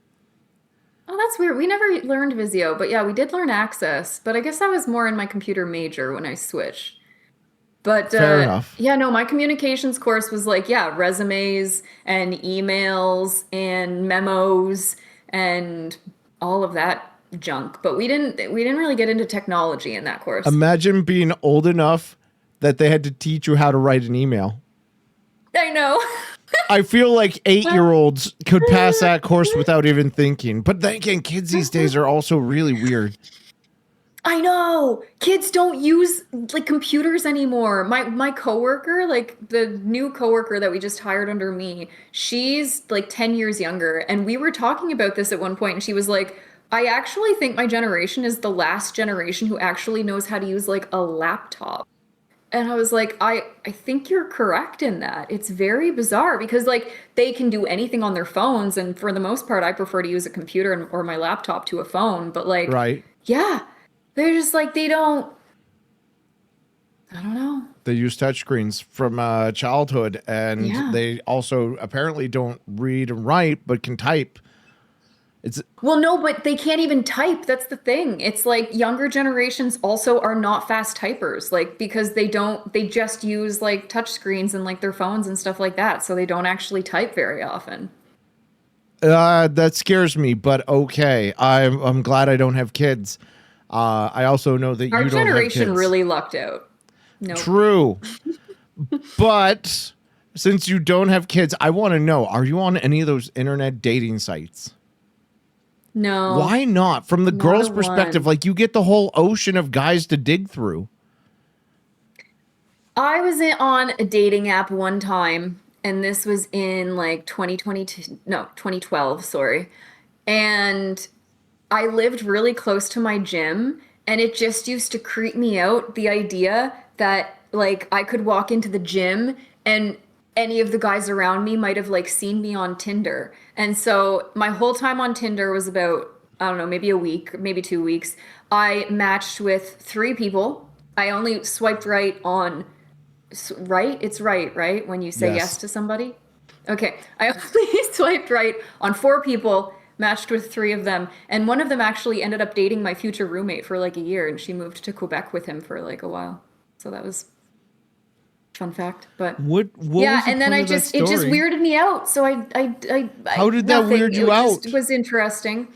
Oh, that's weird. We never learned Visio, but yeah, we did learn Access. But I guess I was more in my computer major when I switched. But Fair enough. yeah, no, my communications course was like, yeah, resumes and emails and memos and all of that junk. But we didn't really get into technology in that course. Imagine being old enough that they had to teach you how to write an email. I know. I feel like 8-year-olds could pass that course without even thinking. But then again, kids these days are also really weird. I know. Kids don't use like computers anymore. My coworker, like the new coworker that we just hired under me, she's like 10 years younger and we were talking about this at one point and she was like, "I actually think my generation is the last generation who actually knows how to use like a laptop." And I was like, I think you're correct in that. It's very bizarre because like they can do anything on their phones and for the most part I prefer to use a computer or my laptop to a phone, but like Right? yeah, they're just like they don't. I don't know. They use touchscreens from childhood, and Yeah. they also apparently don't read and write, but can type. It's Well, no, but they can't even type. That's the thing. It's like younger generations also are not fast typers, like because they just use like touch screens and like their phones and stuff like that. So they don't actually type very often. that scares me, but okay. I'm glad I don't have kids. I also know that Our you don't have generation kids. really lucked out. No. True, but since you don't have kids, I want to know: are you on any of those internet dating sites? No. Why not? From the Not girl's a perspective, one. like you get the whole ocean of guys to dig through. I was on a dating app one time, and this was in like 2022, no, 2012, sorry. And I lived really close to my gym, and it just used to creep me out the idea that like I could walk into the gym and any of the guys around me might have like seen me on Tinder. And so my whole time on Tinder was about, I don't know, maybe a week, maybe 2 weeks. I matched with 3 people. I only swiped right on right? It's right, right? When you say yes Yes. to somebody? Okay. I only swiped right on 4 people, matched with 3 of them, and one of them actually ended up dating my future roommate for like a year, and she moved to Quebec with him for like a while. So that was fun fact. But What yeah, was the and then point I of that just it just story? weirded me out. So I How did that nothing. weird It you out? just was interesting.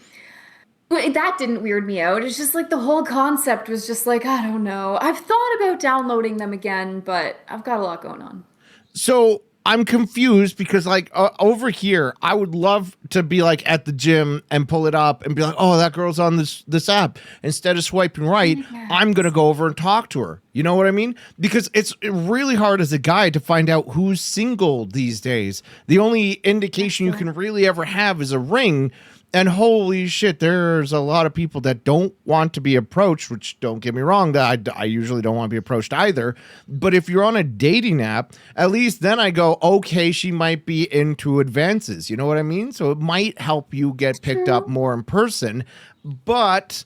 But that didn't weird me out. It's just like the whole concept was just like, I don't know. I've thought about downloading them again, but I've got a lot going on. So I'm confused because like over here, I would love to be like at the gym and pull it up and be like, oh, that girl's on this app. Instead of swiping right, I'm gonna go over and talk to her. You know what I mean? Because it's really hard as a guy to find out who's single these days. The only indication you can really ever have is a ring. And holy shit, there's a lot of people that don't want to be approached, which don't get me wrong, that I usually don't want to be approached either. But if you're on a dating app, at least then I go, okay, she might be into advances. You know what I mean? So it might help you get picked up more in person. But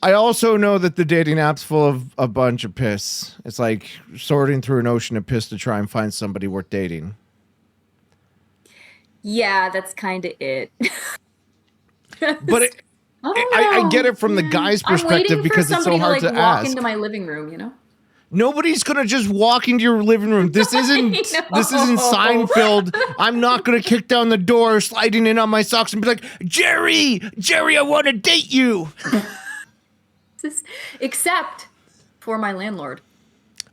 I also know that the dating app's full of a bunch of piss. It's like sorting through an ocean of piss to try and find somebody worth dating. Yeah, that's kind of it. But I don't I get know. it from the guy's I'm perspective waiting for because it's so somebody to hard like to walk ask. into my living room, you know? Nobody's gonna just walk into your living room. This isn't Seinfeld. I'm not gonna kick down the door, sliding in on my socks, and be like, Jerry, I want to date you. Except for my landlord.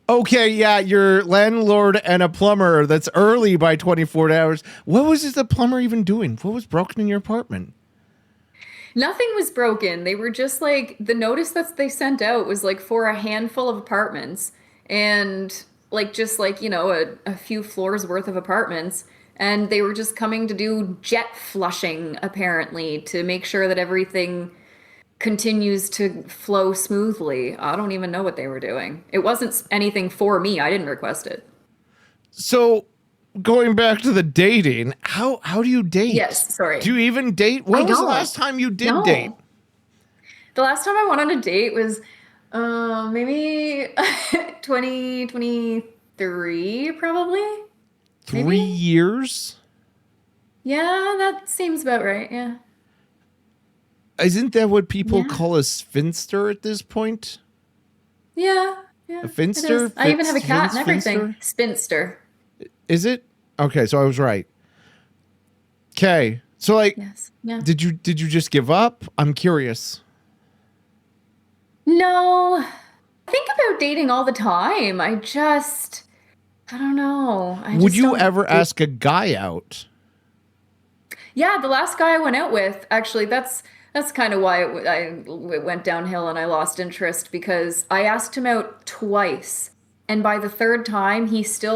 Okay, yeah, your landlord and a plumber. That's early by 24 hours. What was the plumber even doing? What was broken in your apartment? Nothing was broken. They were just like the notice that they sent out was like for a handful of apartments and like just like, a few floors worth of apartments. And they were just coming to do jet flushing, apparently, to make sure that everything continues to flow smoothly. I don't even know what they were doing. It wasn't anything for me. I didn't request it. So, going back to the dating, how do you date? Yes, sorry. Do you even date? When was the last time you did date? The last time I went on a date was maybe 2023, probably. 3 years? Yeah, that seems about right. Yeah. Isn't that what people call a spinster at this point? Yeah. A finster? I even have a cat and everything. Finster? Spinster. Is it? Okay, so I was right. Okay. So like Yes. Yeah. did you just give up? I'm curious. No. I think about dating all the time. I don't know. Would you ever ask a guy out? Yeah, the last guy I went out with, actually, that's kind of why it went downhill and I lost interest because I asked him out twice. And by the third time,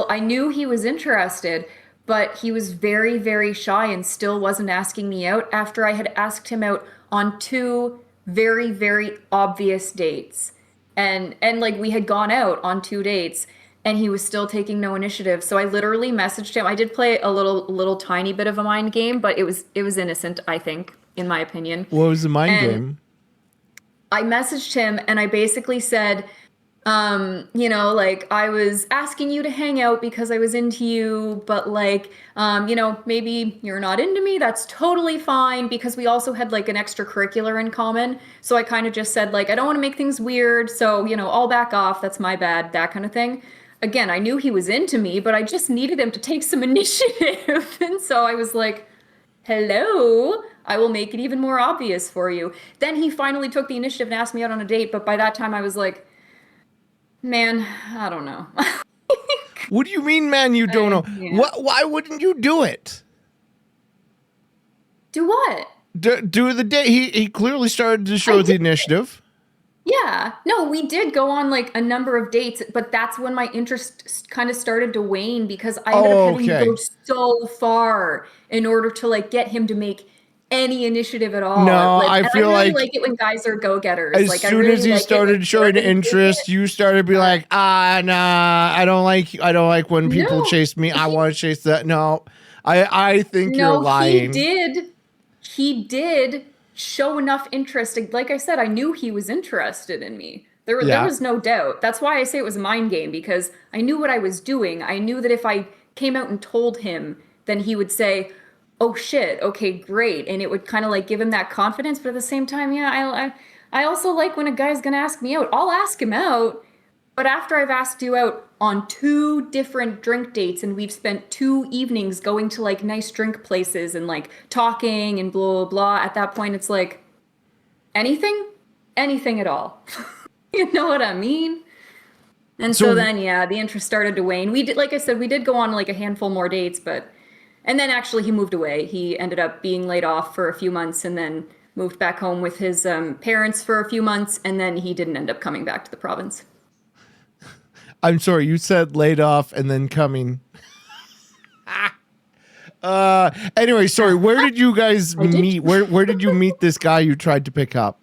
I knew he was interested, but he was very, very shy and still wasn't asking me out after I had asked him out on two very, very obvious dates. And like we had gone out on 2 dates and he was still taking no initiative. So I literally messaged him. I did play a little tiny bit of a mind game, but it was innocent, I think, in my opinion. What was the mind game? I messaged him and I basically said, like I was asking you to hang out because I was into you, but like, maybe you're not into me. That's totally fine because we also had like an extracurricular in common. So I kind of just said like, I don't want to make things weird. So, I'll back off. That's my bad, that kind of thing. Again, I knew he was into me, but I just needed him to take some initiative. And so I was like, hello, I will make it even more obvious for you. Then he finally took the initiative and asked me out on a date. But by that time I was like, man, I don't know. What do you mean, man, you don't know? Yeah. Why wouldn't you do it? Do what? Do the date. He clearly started to show the initiative. Yeah. No, we did go on like a number of dates, but that's when my interest kind of started to wane because I ended up having to go so far in order to like get him to make any initiative at all. No, like, I feel I really like it when guys are go-getters. As like, soon as he started showing interest, you started to be like, nah, I don't like when people chase me. I want to chase that. No, I think you're lying. He did show enough interest. Like I said, I knew he was interested in me. There was no doubt. That's why I say it was a mind game, because I knew what I was doing. I knew that if I came out and told him, then he would say, oh shit, okay, great. And it would kind of like give him that confidence. But at the same time, I also like when a guy's going to ask me out. I'll ask him out. But after I've asked you out on 2 different drink dates and we've spent 2 evenings going to like nice drink places and like talking and blah, blah, blah, at that point, it's like anything at all. You know what I mean? And so then, the interest started to wane. We did, like I said, we did go on like a handful more dates, and then actually he moved away. He ended up being laid off for a few months and then moved back home with his parents for a few months. And then he didn't end up coming back to the province. I'm sorry, you said laid off and then coming. Anyway, sorry. Where did you guys I did. meet? Where did you meet this guy you tried to pick up?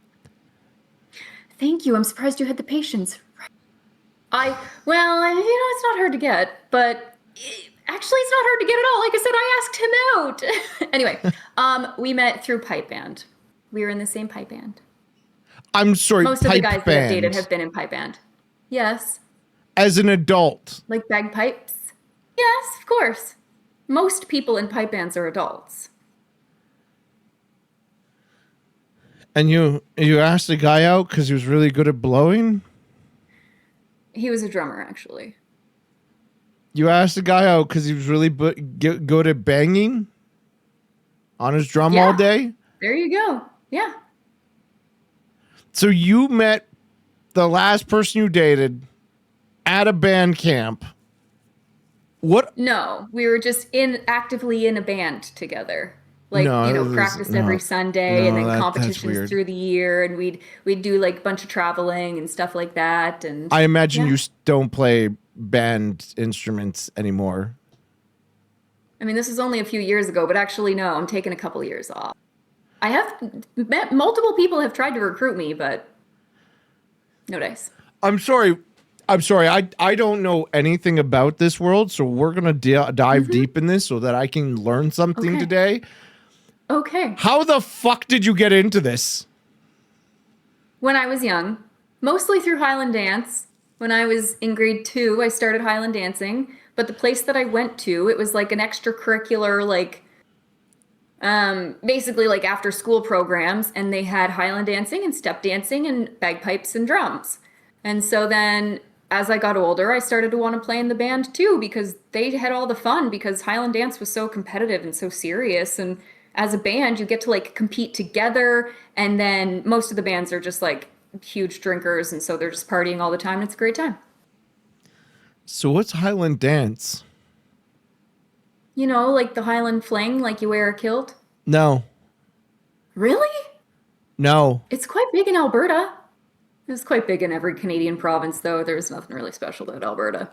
Thank you. I'm surprised you had the patience. Well, it's not hard to get, but actually, it's not hard to get at all. Like I said, I asked him out. Anyway, we met through pipe band. We were in the same pipe band. I'm sorry. Most of the pipe guys that I've band. dated have been in pipe band. Yes. As an adult. Like bagpipes? Yes, of course. Most people in pipe bands are adults. And you asked the guy out because he was really good at blowing? He was a drummer, actually. You asked the guy out because he was really good at banging on his drum all day? There you go. Yeah. So you met the last person you dated at a band camp. What? No, we were just actively in a band together. Like, practiced every Sunday and then competitions through the year, and we'd do like a bunch of traveling and stuff like that. And I imagine you don't play band instruments anymore. I mean, this is only a few years ago, but actually, no, I'm taking a couple years off. I have met multiple people have tried to recruit me, but no dice. I'm sorry. I don't know anything about this world, so we're gonna dive deep in this so that I can learn something today. Okay. How the fuck did you get into this? When I was young, mostly through Highland dance. When I was in grade 2, I started Highland dancing, but the place that I went to, it was like an extracurricular, like, basically like after school programs, and they had Highland dancing and step dancing and bagpipes and drums. And so then as I got older, I started to want to play in the band too, because they had all the fun, because Highland dance was so competitive and so serious. And as a band, you get to like compete together. And then most of the bands are just like huge drinkers. And so they're just partying all the time. And it's a great time. So what's Highland dance? Like the Highland fling, like you wear a kilt. No. Really? No. It's quite big in Alberta. It's quite big in every Canadian province, though. There's nothing really special about Alberta.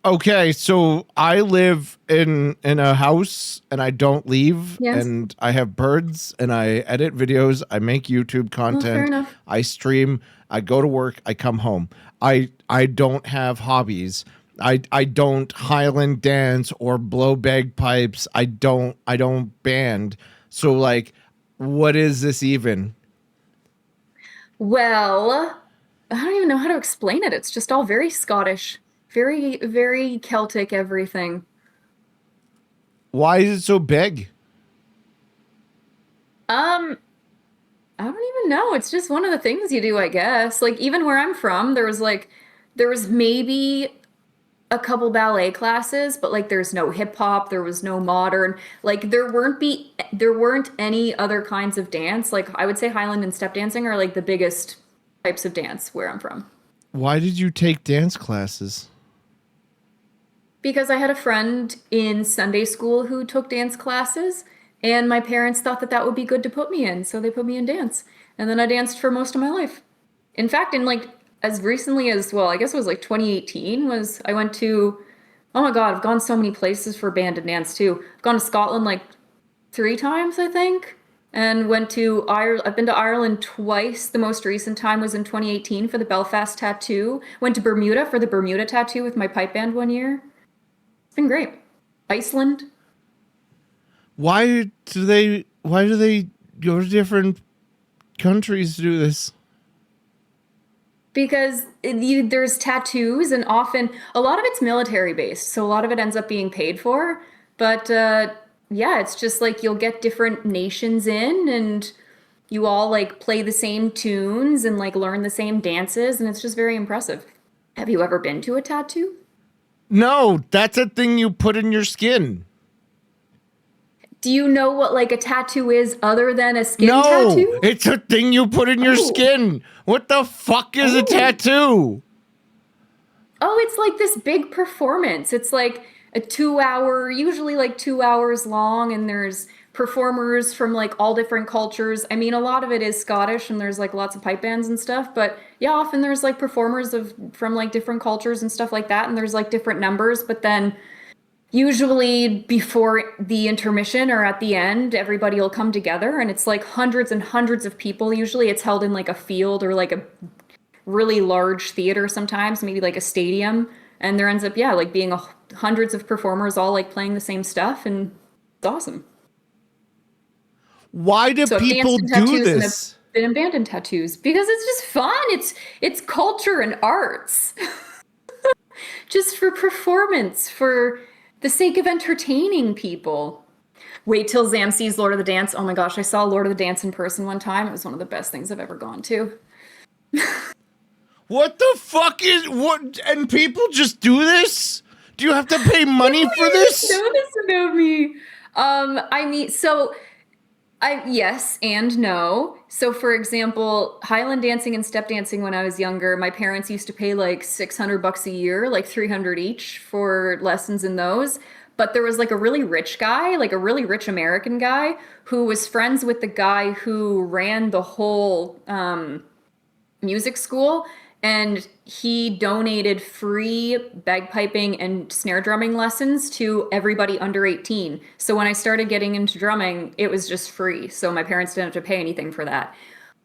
Okay, so I live in a house and I don't leave, and I have birds and I edit videos, I make YouTube content, fair enough. I stream, I go to work, I come home. I don't have hobbies. I don't Highland dance or blow bagpipes. I don't band. So like, what is this even? Well, I don't even know how to explain it. It's just all very Scottish. Very, very Celtic everything. Why is it so big? I don't even know. It's just one of the things you do, I guess. Like even where I'm from, there was maybe a couple ballet classes, but like there's no hip hop, there was no modern, like there weren't any other kinds of dance. Like I would say Highland and step dancing are like the biggest types of dance where I'm from. Why did you take dance classes? Because I had a friend in Sunday school who took dance classes, and my parents thought that that would be good to put me in, so they put me in dance. And then I danced for most of my life. In fact, in like as recently as, well, I guess it was like 2018 I went to, oh my God, I've gone so many places for band and dance too. I've gone to Scotland like 3 times, I think, and went to Ireland. I've been to Ireland twice. The most recent time was in 2018 for the Belfast tattoo. Went to Bermuda for the Bermuda tattoo with my pipe band one year. It's been great. Iceland. Why do they go to different countries to do this? Because there's tattoos, and often a lot of it's military based, so a lot of it ends up being paid for. But yeah, it's just like you'll get different nations in, and you all like play the same tunes and like learn the same dances, and it's just very impressive. Have you ever been to a tattoo? No, that's a thing you put in your skin. Do you know what like a tattoo is other than a skin tattoo? No, it's a thing you put in your skin. What the fuck is a tattoo? Oh, it's like this big performance. It's like a 2-hour, usually like 2 hours long, and there's performers from like all different cultures. I mean, a lot of it is Scottish, and there's like lots of pipe bands and stuff, but yeah, often there's like performers from like different cultures and stuff like that, and there's like different numbers, but then Usually before the intermission or at the end, everybody will come together and it's like hundreds and hundreds of people. Usually it's held in like a field or like a really large theater sometimes, maybe like a stadium. And there ends up, yeah, like being hundreds of performers all like playing the same stuff. And it's awesome. Why do So I've danced people in do tattoos and I've this? been in band in tattoos because it's just fun. It's culture and arts. Just for performance, for the sake of entertaining people. Wait till Zam sees Lord of the Dance. Oh my gosh, I saw Lord of the Dance in person one time. It was one of the best things I've ever gone to. What the fuck is what? And people just do this? Do you have to pay money for this? Know this about me. I mean, so yes and no. So for example, Highland dancing and step dancing when I was younger, my parents used to pay like $600 a year, like 300 each for lessons in those. But there was like a really rich guy, like a really rich American guy who was friends with the guy who ran the whole music school, and he donated free bagpiping and snare drumming lessons to everybody under 18. So when I started getting into drumming, it was just free. So my parents didn't have to pay anything for that.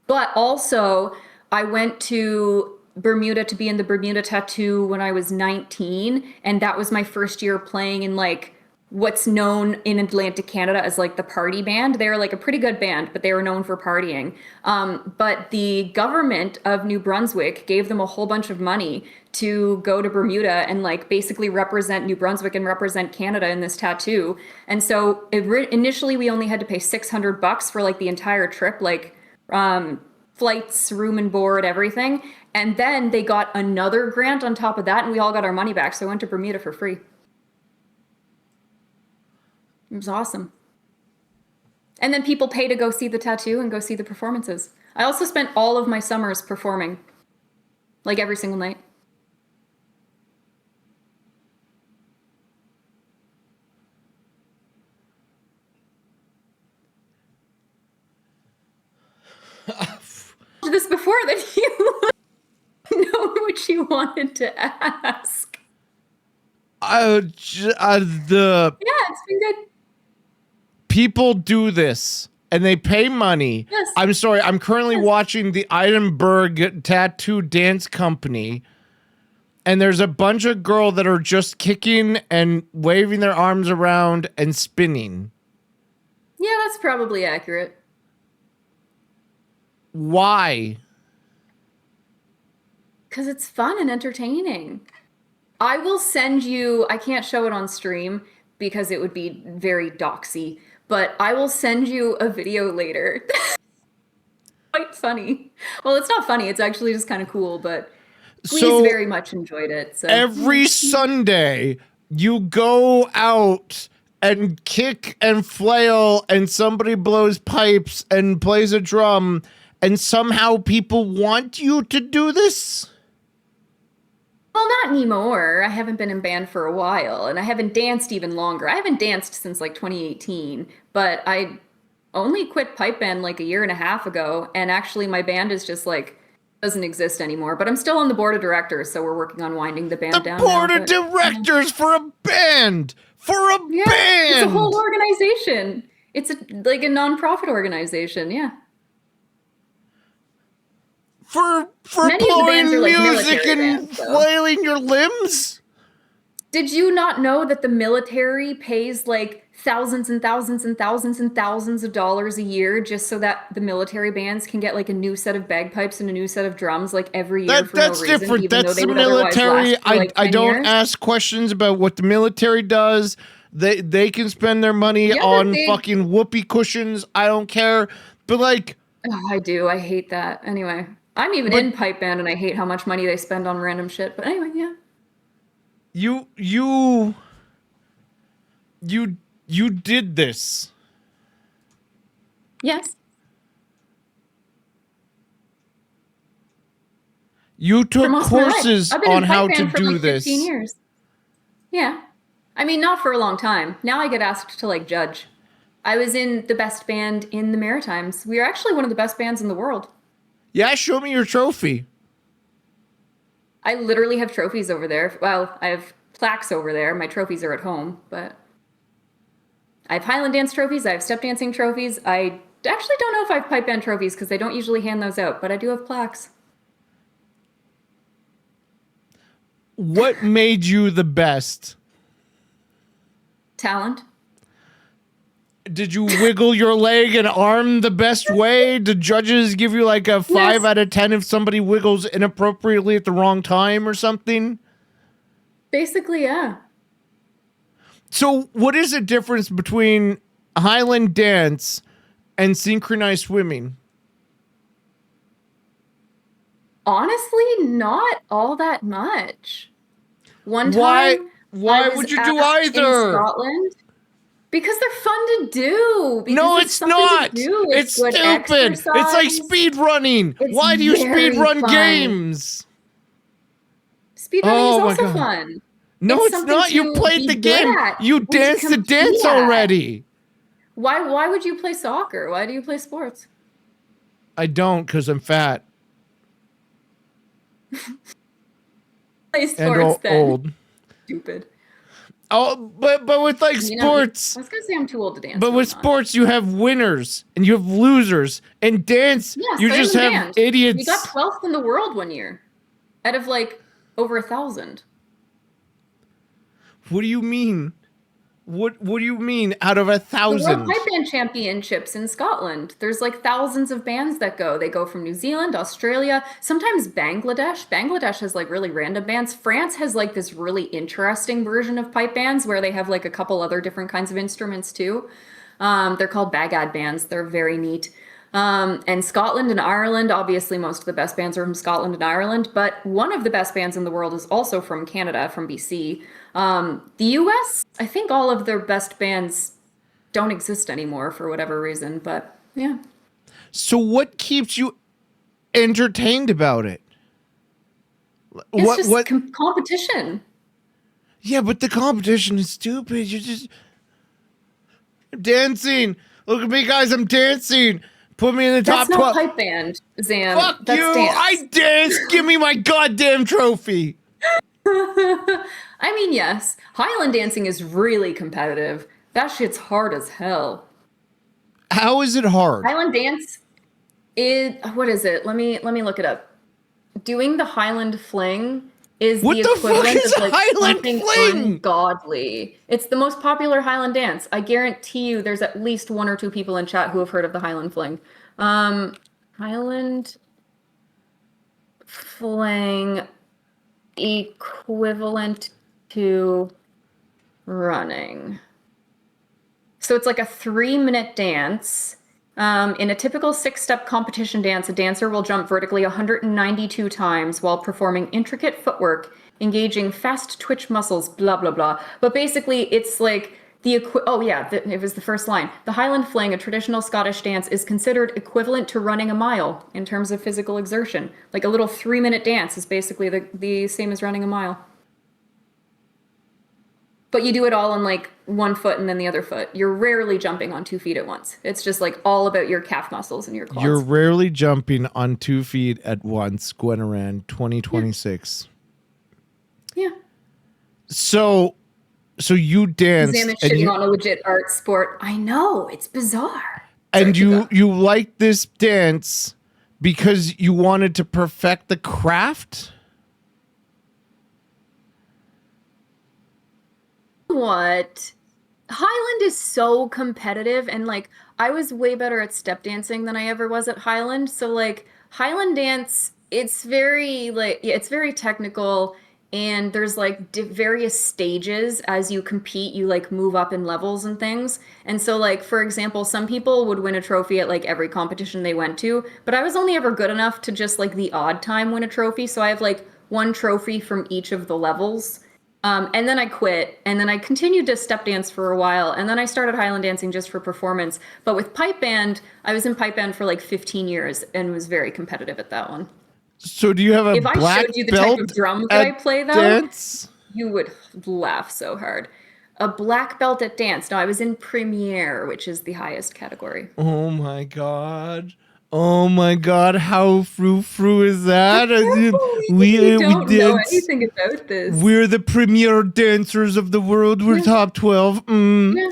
But also, I went to Bermuda to be in the Bermuda Tattoo when I was 19, and that was my first year playing in like what's known in Atlantic Canada as like the party band. They were like a pretty good band, but they were known for partying. But the government of New Brunswick gave them a whole bunch of money to go to Bermuda and like basically represent New Brunswick and represent Canada in this tattoo. And so initially we only had to pay $600 for like the entire trip, like flights, room and board, everything. And then they got another grant on top of that, and we all got our money back. So I went to Bermuda for free. It was awesome. And then people pay to go see the tattoo and go see the performances. I also spent all of my summers performing, like every single night. This before that you know what you wanted to ask. The It's been good. people do this and they pay money. Yes. I'm sorry, I'm currently watching the Edinburgh Tattoo Dance Company, and there's a bunch of girls that are just kicking and waving their arms around and spinning. Yeah, that's probably accurate. Why? Because it's fun and entertaining. I will send you, I can't show it on stream because it would be very doxy, but I will send you a video later. Quite funny. Well, it's not funny, it's actually just kind of cool, but Squeeze very much enjoyed it. So every Sunday you go out and kick and flail and somebody blows pipes and plays a drum, and somehow people want you to do this? Well, not anymore. I haven't been in band for a while, and I haven't danced even longer. I haven't danced since like 2018, but I only quit pipe band like a year and a half ago, and actually my band is just like doesn't exist anymore. But I'm still on the board of directors, so we're working on winding the band down. The board of directors for a band! For a band! It's a whole organization. It's like a nonprofit organization, yeah. For Many blowing of the bands are, like, music military and bands, though. flailing your limbs? Did you not know that the military pays like thousands and thousands and thousands and thousands of dollars a year just so that the military bands can get like a new set of bagpipes and a new set of drums like every year for no reason? Different. Even That's though they the would otherwise military. last for, like, I 10 don't years? ask questions about what the military does. They can spend their money Yeah, on they- fucking whoopee cushions. I don't care. But like, Oh, I do. I hate that. Anyway, I'm even in pipe band and I hate how much money they spend on random shit. But anyway, yeah. you did this. Yes. You For took most of my life. courses I've been on in how pipe to band for do like this. 15 years. Yeah. I mean, not for a long time. Now I get asked to like judge. I was in the best band in the Maritimes. We are actually one of the best bands in the world. Yeah, show me your trophy. I literally have trophies over there. Well, I have plaques over there. My trophies are at home, but I have Highland dance trophies. I have step dancing trophies. I actually don't know if I have pipe band trophies because they don't usually hand those out, but I do have plaques. What made you the best? Talent. Did you wiggle your leg and arm the best way? Did judges give you like a 5 out of 10 if somebody wiggles inappropriately at the wrong time or something? Basically, yeah. So what is the difference between Highland dance and synchronized swimming? Honestly, not all that much. One time, Why would you do either? In Scotland, because they're fun to do. No, it's not. It's stupid. Exercise. It's like speed running. Why do you speed run games? Speed running is also fun. No, it's not. You played the game. You danced the dance already. Why would you play soccer? Why do you play sports? I don't, because I'm fat. Play sports and old. Stupid. Oh, but with like sports. I was gonna say I'm too old to dance. But with sports, you have winners and you have losers. And dance, you just have idiots. We got 12th in the world one year, out of like over 1,000. What do you mean? What do you mean out of 1,000? The World Pipe Band Championships in Scotland. There's like thousands of bands that go. They go from New Zealand, Australia, sometimes Bangladesh. Bangladesh has like really random bands. France has like this really interesting version of pipe bands where they have like a couple other different kinds of instruments too. They're called Bagad bands. They're very neat. And Scotland and Ireland, obviously most of the best bands are from Scotland and Ireland, but one of the best bands in the world is also from Canada, from BC. The US, I think all of their best bands don't exist anymore for whatever reason, but yeah. So what keeps you entertained about it? It's just competition. Yeah, but the competition is stupid. You're just dancing. Look at me, guys. I'm dancing. Put me in the top 12. That's not pipe band, Zam. Fuck That's you. Dance. I dance. Give me my goddamn trophy. I mean, yes. Highland dancing is really competitive. That shit's hard as hell. How is it hard? Highland dance what is it? Let me look it up. Doing the Highland fling is the equivalent of like something ungodly. It's the most popular Highland dance. I guarantee you there's at least 1 or 2 people in chat who have heard of the Highland fling. Highland fling equivalent to running. So it's like a 3-minute dance. In a typical 6-step competition dance, a dancer will jump vertically 192 times while performing intricate footwork, engaging fast twitch muscles, blah, blah, blah. But basically, it's like it was the first line. The Highland fling, a traditional Scottish dance, is considered equivalent to running a mile in terms of physical exertion. Like a little 3-minute dance is basically the same as running a mile. But you do it all on like one foot and then the other foot. You're rarely jumping on 2 feet at once. It's just like all about your calf muscles and your quads. You're rarely jumping on 2 feet at once, GwenAran 2026. Yeah. So you dance. Zam is shitting on a legit art sport. I know, it's bizarre. And you like this dance because you wanted to perfect the craft? What? Highland is so competitive, and like I was way better at step dancing than I ever was at Highland. So like Highland dance, it's very technical, and there's like various stages as you compete. You like move up in levels and things. And so like for example, some people would win a trophy at like every competition they went to, but I was only ever good enough to just like the odd time win a trophy. So I have like 1 trophy from each of the levels. And then I quit, and then I continued to step dance for a while, and then I started Highland dancing just for performance. But with pipe band, I was in pipe band for like 15 years and was very competitive at that one. So do you have a if black I showed you the type of drums that I play, though, dance? You would laugh so hard. A black belt at dance. No, I was in Premier, which is the highest category. Oh my god. Oh my God, how frou is that? You don't know dance. anything about this. We're the premier dancers of the world. We're top 12. Yeah.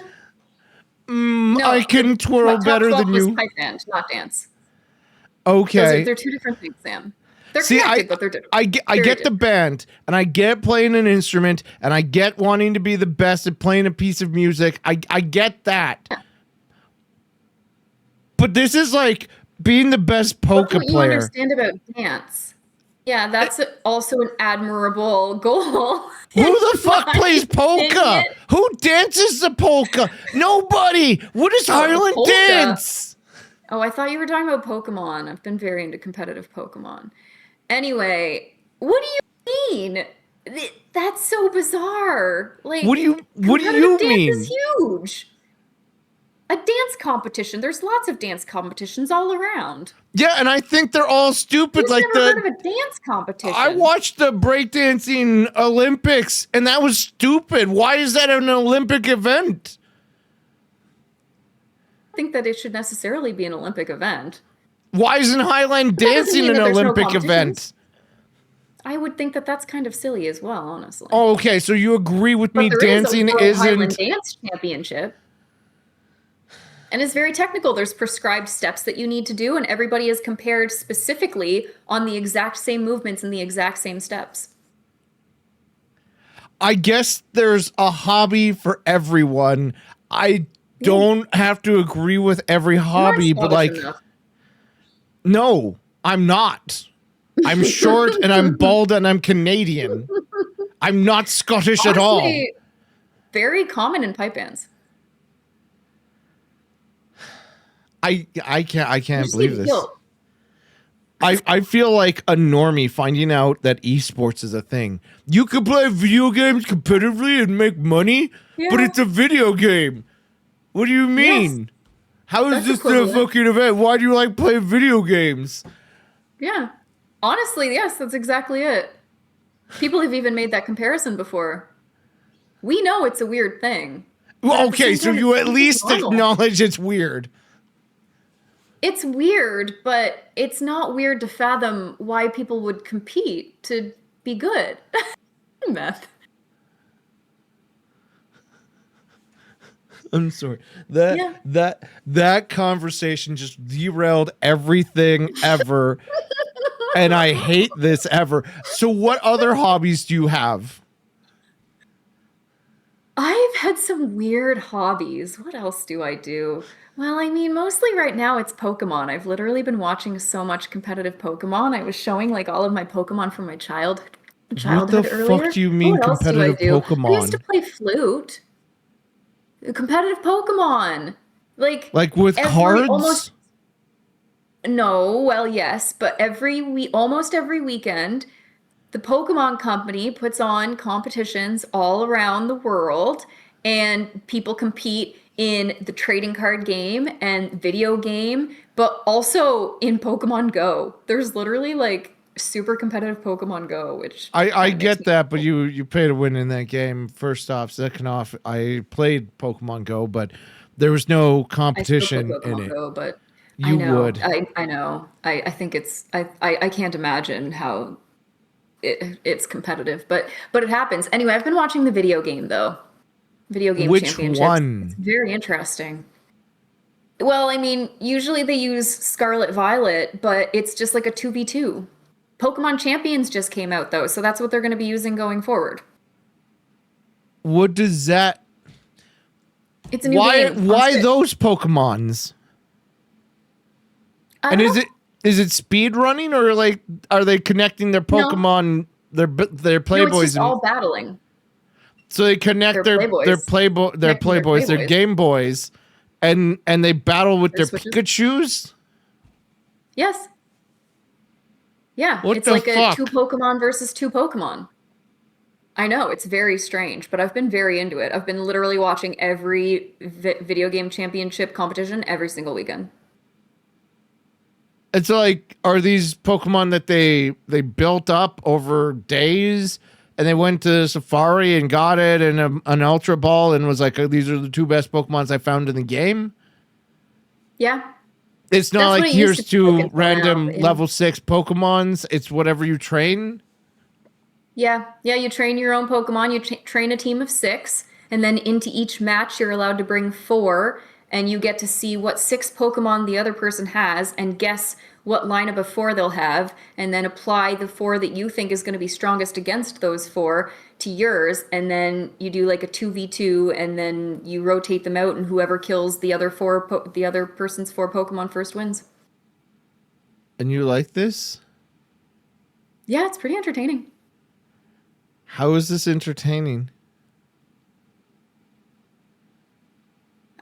No, I can twirl top better 12 than was you. pipe band, not dance. Okay. They're two different things, Sam. They're See, connected, but they're different. I get the band, and I get playing an instrument, and I get wanting to be the best at playing a piece of music. I get that. Yeah. But this is like being the best poker What you player. understand about dance. Yeah, that's also an admirable goal. Who the fuck plays polka? opinion. Who dances the polka? Nobody. What is Highland polka. dance? Oh, I thought you were talking about Pokemon. I've been very into competitive Pokemon. Anyway, what do you mean? That's so bizarre. Like, What do you competitive dance mean? is huge. A dance competition. There's lots of dance competitions all around. Yeah, and I think they're all stupid. Who's like never heard of a dance competition? I watched the breakdancing Olympics, and that was stupid. Why is that an Olympic event? I think that it should necessarily be an Olympic event. Why isn't Highland dancing an Olympic event? I would think that that's kind of silly as well, honestly. Oh, okay. So you agree with me? But there Dancing is a World Highland isn't. Dance Championship. And it's very technical. There's prescribed steps that you need to do, and everybody is compared specifically on the exact same movements and the exact same steps. I guess there's a hobby for everyone. I don't have to agree with every hobby, but like, no, I'm not. I'm short and I'm bald and I'm Canadian. I'm not Scottish at all. Very common in pipe bands. I can't believe this. Guilt. I feel like a normie finding out that esports is a thing. You can play video games competitively and make money, but it's a video game. What do you mean? Yes. How is That's this a equivalent. fucking event? Why do you like playing video games? Yeah. Honestly, yes, that's exactly it. People have even made that comparison before. We know it's a weird thing. Well, okay, so you at least normal. acknowledge it's weird. It's weird, but it's not weird to fathom why people would compete to be good. Meth. I'm sorry. That conversation just derailed everything ever. And I hate this ever. So what other hobbies do you have? I've had some weird hobbies. What else do I do? Well, I mean, mostly right now it's Pokemon. I've literally been watching so much competitive Pokemon. I was showing like all of my Pokemon from my childhood What the earlier. fuck do you mean What else do I competitive do? I Pokemon? used to play flute. Competitive Pokemon. Like with cards? No, well, yes, but almost every weekend, the Pokemon Company puts on competitions all around the world, and people compete in the trading card game and video game, but also in Pokemon Go. There's literally like super competitive Pokemon Go, which I get that, but you pay to win in that game. First off, second off, I played Pokemon Go, but there was no competition I still play in Pokemon it. Go, but You would. I know. I think it's I can't imagine how it's competitive, but it happens. Anyway, I've been watching the video game though. Video game Which championships. one? It's very interesting. Well, I mean, usually they use Scarlet Violet, but it's just like a 2v2. Pokemon Champions just came out though, so that's what they're going to be using going forward. What does that? It's a new game. Why those Pokemons? And is it speed running, or like are they connecting their Pokemon, their Playboys? No, it's just all battling. So they connect their Playboys, their Game Boys, and they battle with their Pikachus? Yes. Yeah, What it's the like fuck? a 2 Pokemon versus 2 Pokemon. I know, it's very strange, but I've been very into it. I've been literally watching every video game championship competition every single weekend. It's like, are these Pokemon that they built up over days, and they went to Safari and got it in an Ultra Ball and was like, these are the 2 best Pokemons I found in the game? Yeah. It's not That's like what it used here's to be like two until random now. level 6 Pokemons. It's whatever you train. Yeah, yeah, you train your own Pokemon. You train a team of 6, and then into each match, you're allowed to bring 4, and you get to see what 6 Pokemon the other person has and guess what lineup of 4 they'll have, and then apply the 4 that you think is going to be strongest against those 4 to yours, and then you do like a 2v2, and then you rotate them out, and whoever kills the other the other person's 4 Pokemon first wins. And you like this? Yeah, it's pretty entertaining. How is this entertaining?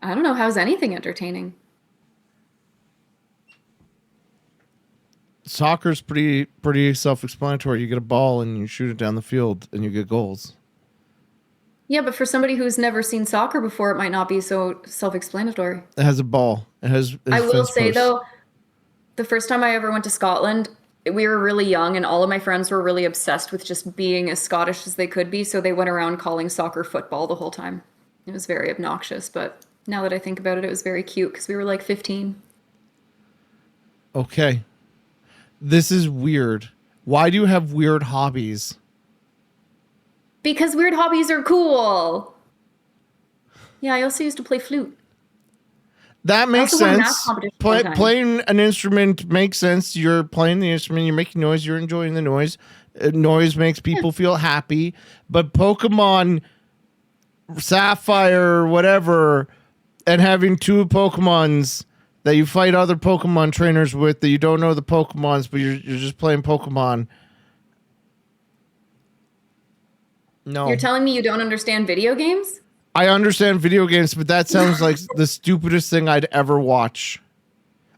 I don't know, how's anything entertaining? Soccer's pretty self-explanatory. You get a ball and you shoot it down the field and you get goals. Yeah, but for somebody who's never seen soccer before, it might not be so self-explanatory. It has a ball. It has I will fence say posts. though, the first time I ever went to Scotland, we were really young and all of my friends were really obsessed with just being as Scottish as they could be, so they went around calling soccer football the whole time. It was very obnoxious, but now that I think about it, it was very cute because we were like 15. Okay. This is weird. Why do you have weird hobbies? Because weird hobbies are cool. Yeah, I also used to play flute. That makes also won a math sense. competition one time. Playing an instrument makes sense. You're playing the instrument, you're making noise, you're enjoying the noise. Noise makes people feel happy. But Pokemon Sapphire, whatever, and having 2 Pokemons that you fight other Pokemon trainers with that you don't know the Pokemons, but you're just playing Pokemon. No. You're telling me you don't understand video games? I understand video games, but that sounds like the stupidest thing I'd ever watch.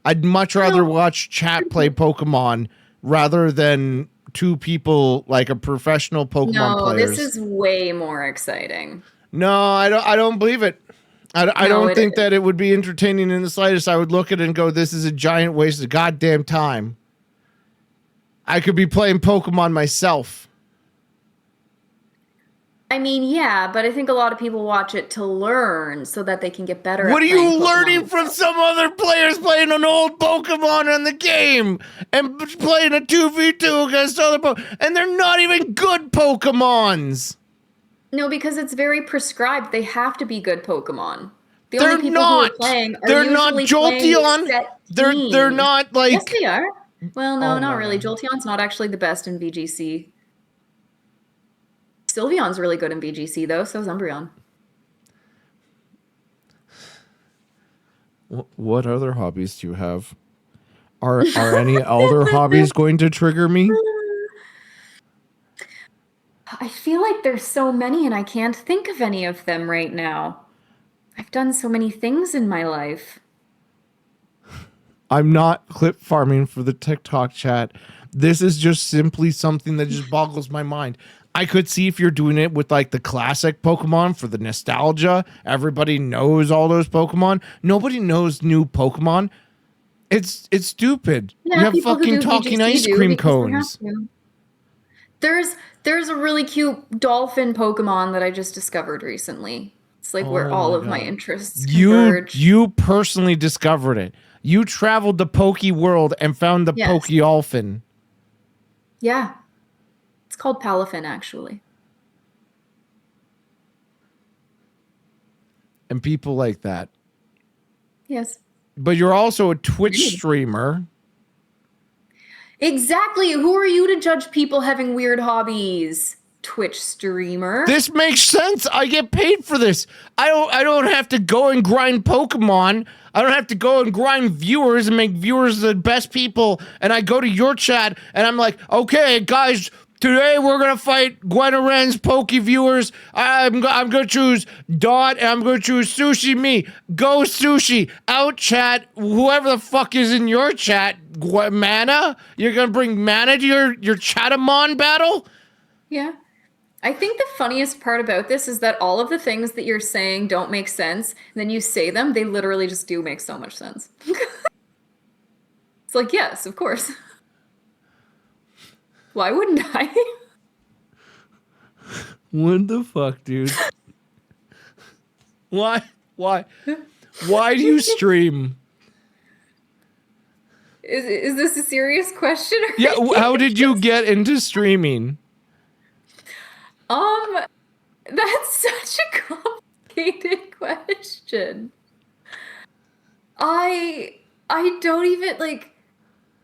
I'd much rather watch chat play Pokemon rather than 2 people like a professional Pokemon players. This is way more exciting. No, I don't believe it. I don't think isn't. that it would be entertaining in the slightest. I would look at it and go, this is a giant waste of goddamn time. I could be playing Pokemon myself. I mean, yeah, but I think a lot of people watch it to learn so that they can get better. What are at playing you Pokemon learning from some other players playing an old Pokemon in the game and playing a 2v2 against other Pokemon? And they're not even good Pokemons. No, because it's very prescribed. They have to be good Pokemon. The They're only people not. who are playing are They're not usually playing with Jolteon. set They're teams. not like. Yes, they are. Well, no, Oh not my really. God. Jolteon's not actually the best in VGC. Sylveon's really good in VGC, though. So is Umbreon. What other hobbies do you have? Are any other hobbies going to trigger me? I feel like there's so many and I can't think of any of them right now. I've done so many things in my life. I'm not clip farming for the TikTok chat. This is just simply something that just boggles my mind. I could see if you're doing it with like the classic Pokemon for the nostalgia. Everybody knows all those Pokemon. Nobody knows new Pokemon. It's stupid. Yeah, you have people who fucking do talking VGC ice do cream because they have cones. to. There's a really cute dolphin Pokemon that I just discovered recently. It's like where Oh all my of my God. interests converge. You personally discovered it. You traveled the Poke world and found the Yes. Pokeolphin. Yeah. It's called Palafin, actually. And people like that. Yes. But you're also a Twitch streamer. Exactly. Who are you to judge people having weird hobbies? Twitch streamer. This makes sense. I get paid for this. I don't have to go and grind Pokemon. I don't have to go and grind viewers and make viewers the best people. And I go to your chat and I'm like, okay, guys, today we're gonna fight GwenAran's Poke viewers. I'm gonna choose Dot and I'm gonna choose Sushi Me. Go Sushi. Out chat. Whoever the fuck is in your chat. Mana? You're gonna bring Mana to your Chatamon battle? Yeah. I think the funniest part about this is that all of the things that you're saying don't make sense. And then you say them, they literally just do make so much sense. It's like, yes, of course. Why wouldn't I? What the fuck, dude? Why do you stream? Is this a serious question? Yeah, how did you get into streaming? Um, that's such a complicated question. I I don't even like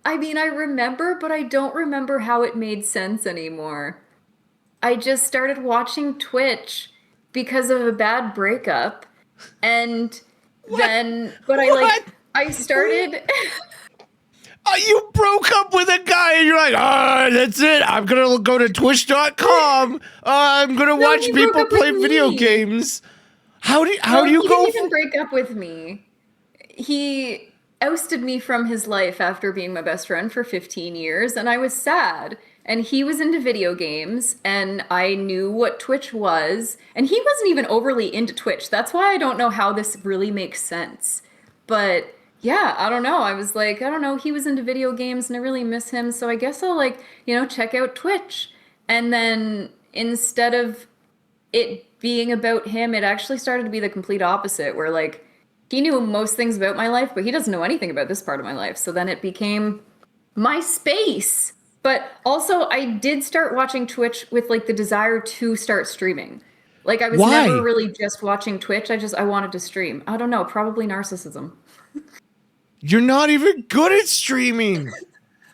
I mean, I remember, but I don't remember how it made sense anymore. I just started watching Twitch because of a bad breakup. And What? then, but What? I started, You broke up with a guy and you're like, that's it. I'm going to go to twitch.com. I'm going to no, watch he broke people up with play video me. games. How do Well, you he go didn't even break up with me. He ousted me from his life after being my best friend for 15 years, and I was sad. And he was into video games, and I knew what Twitch was, and he wasn't even overly into Twitch. That's why I don't know how this really makes sense. But yeah, I don't know. I was like, I don't know, he was into video games and I really miss him, so I guess I'll like, check out Twitch. And then instead of it being about him, it actually started to be the complete opposite, where like he knew most things about my life, but he doesn't know anything about this part of my life. So then it became my space. But also, I did start watching Twitch with like the desire to start streaming. Like I was never Why? really just watching Twitch. I wanted to stream. I don't know, probably narcissism. You're not even good at streaming.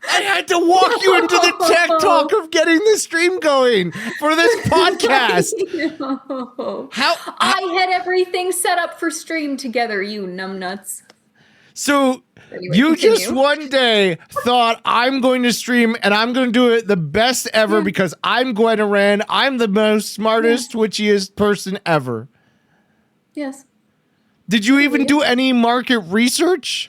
I had to walk you into the tech talk of getting the stream going for this podcast. No. How I had everything set up for stream together, you numbnuts. so Anyway, you just continue. one day thought I'm going to stream and I'm going to do it the best ever because I'm GwenAran. I'm the most smartest, twitchiest person ever. Yes. Did you even do any market research?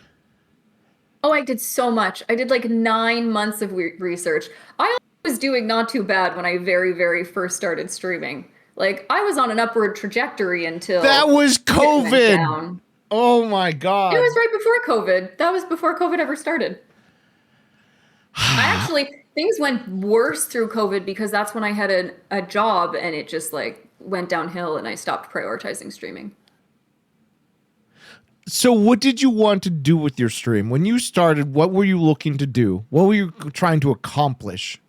Oh, I did so much. I did like 9 months of research. I was doing not too bad when I very, very first started streaming. Like, I was on an upward trajectory until That was shit went COVID. down. Oh my It God. was right before COVID. That was before COVID ever started. Things went worse through COVID because that's when I had a job and it just like went downhill and I stopped prioritizing streaming. So what did you want to do with your stream? When you started, what were you looking to do? What were you trying to accomplish?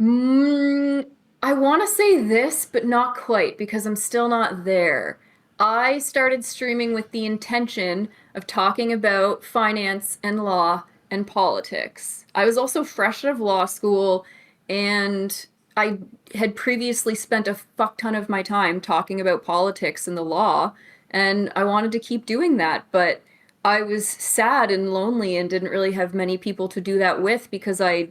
I want to say this, but not quite because I'm still not there. I started streaming with the intention of talking about finance and law and politics. I was also fresh out of law school and I had previously spent a fuck ton of my time talking about politics and the law, and I wanted to keep doing that, but I was sad and lonely and didn't really have many people to do that with because I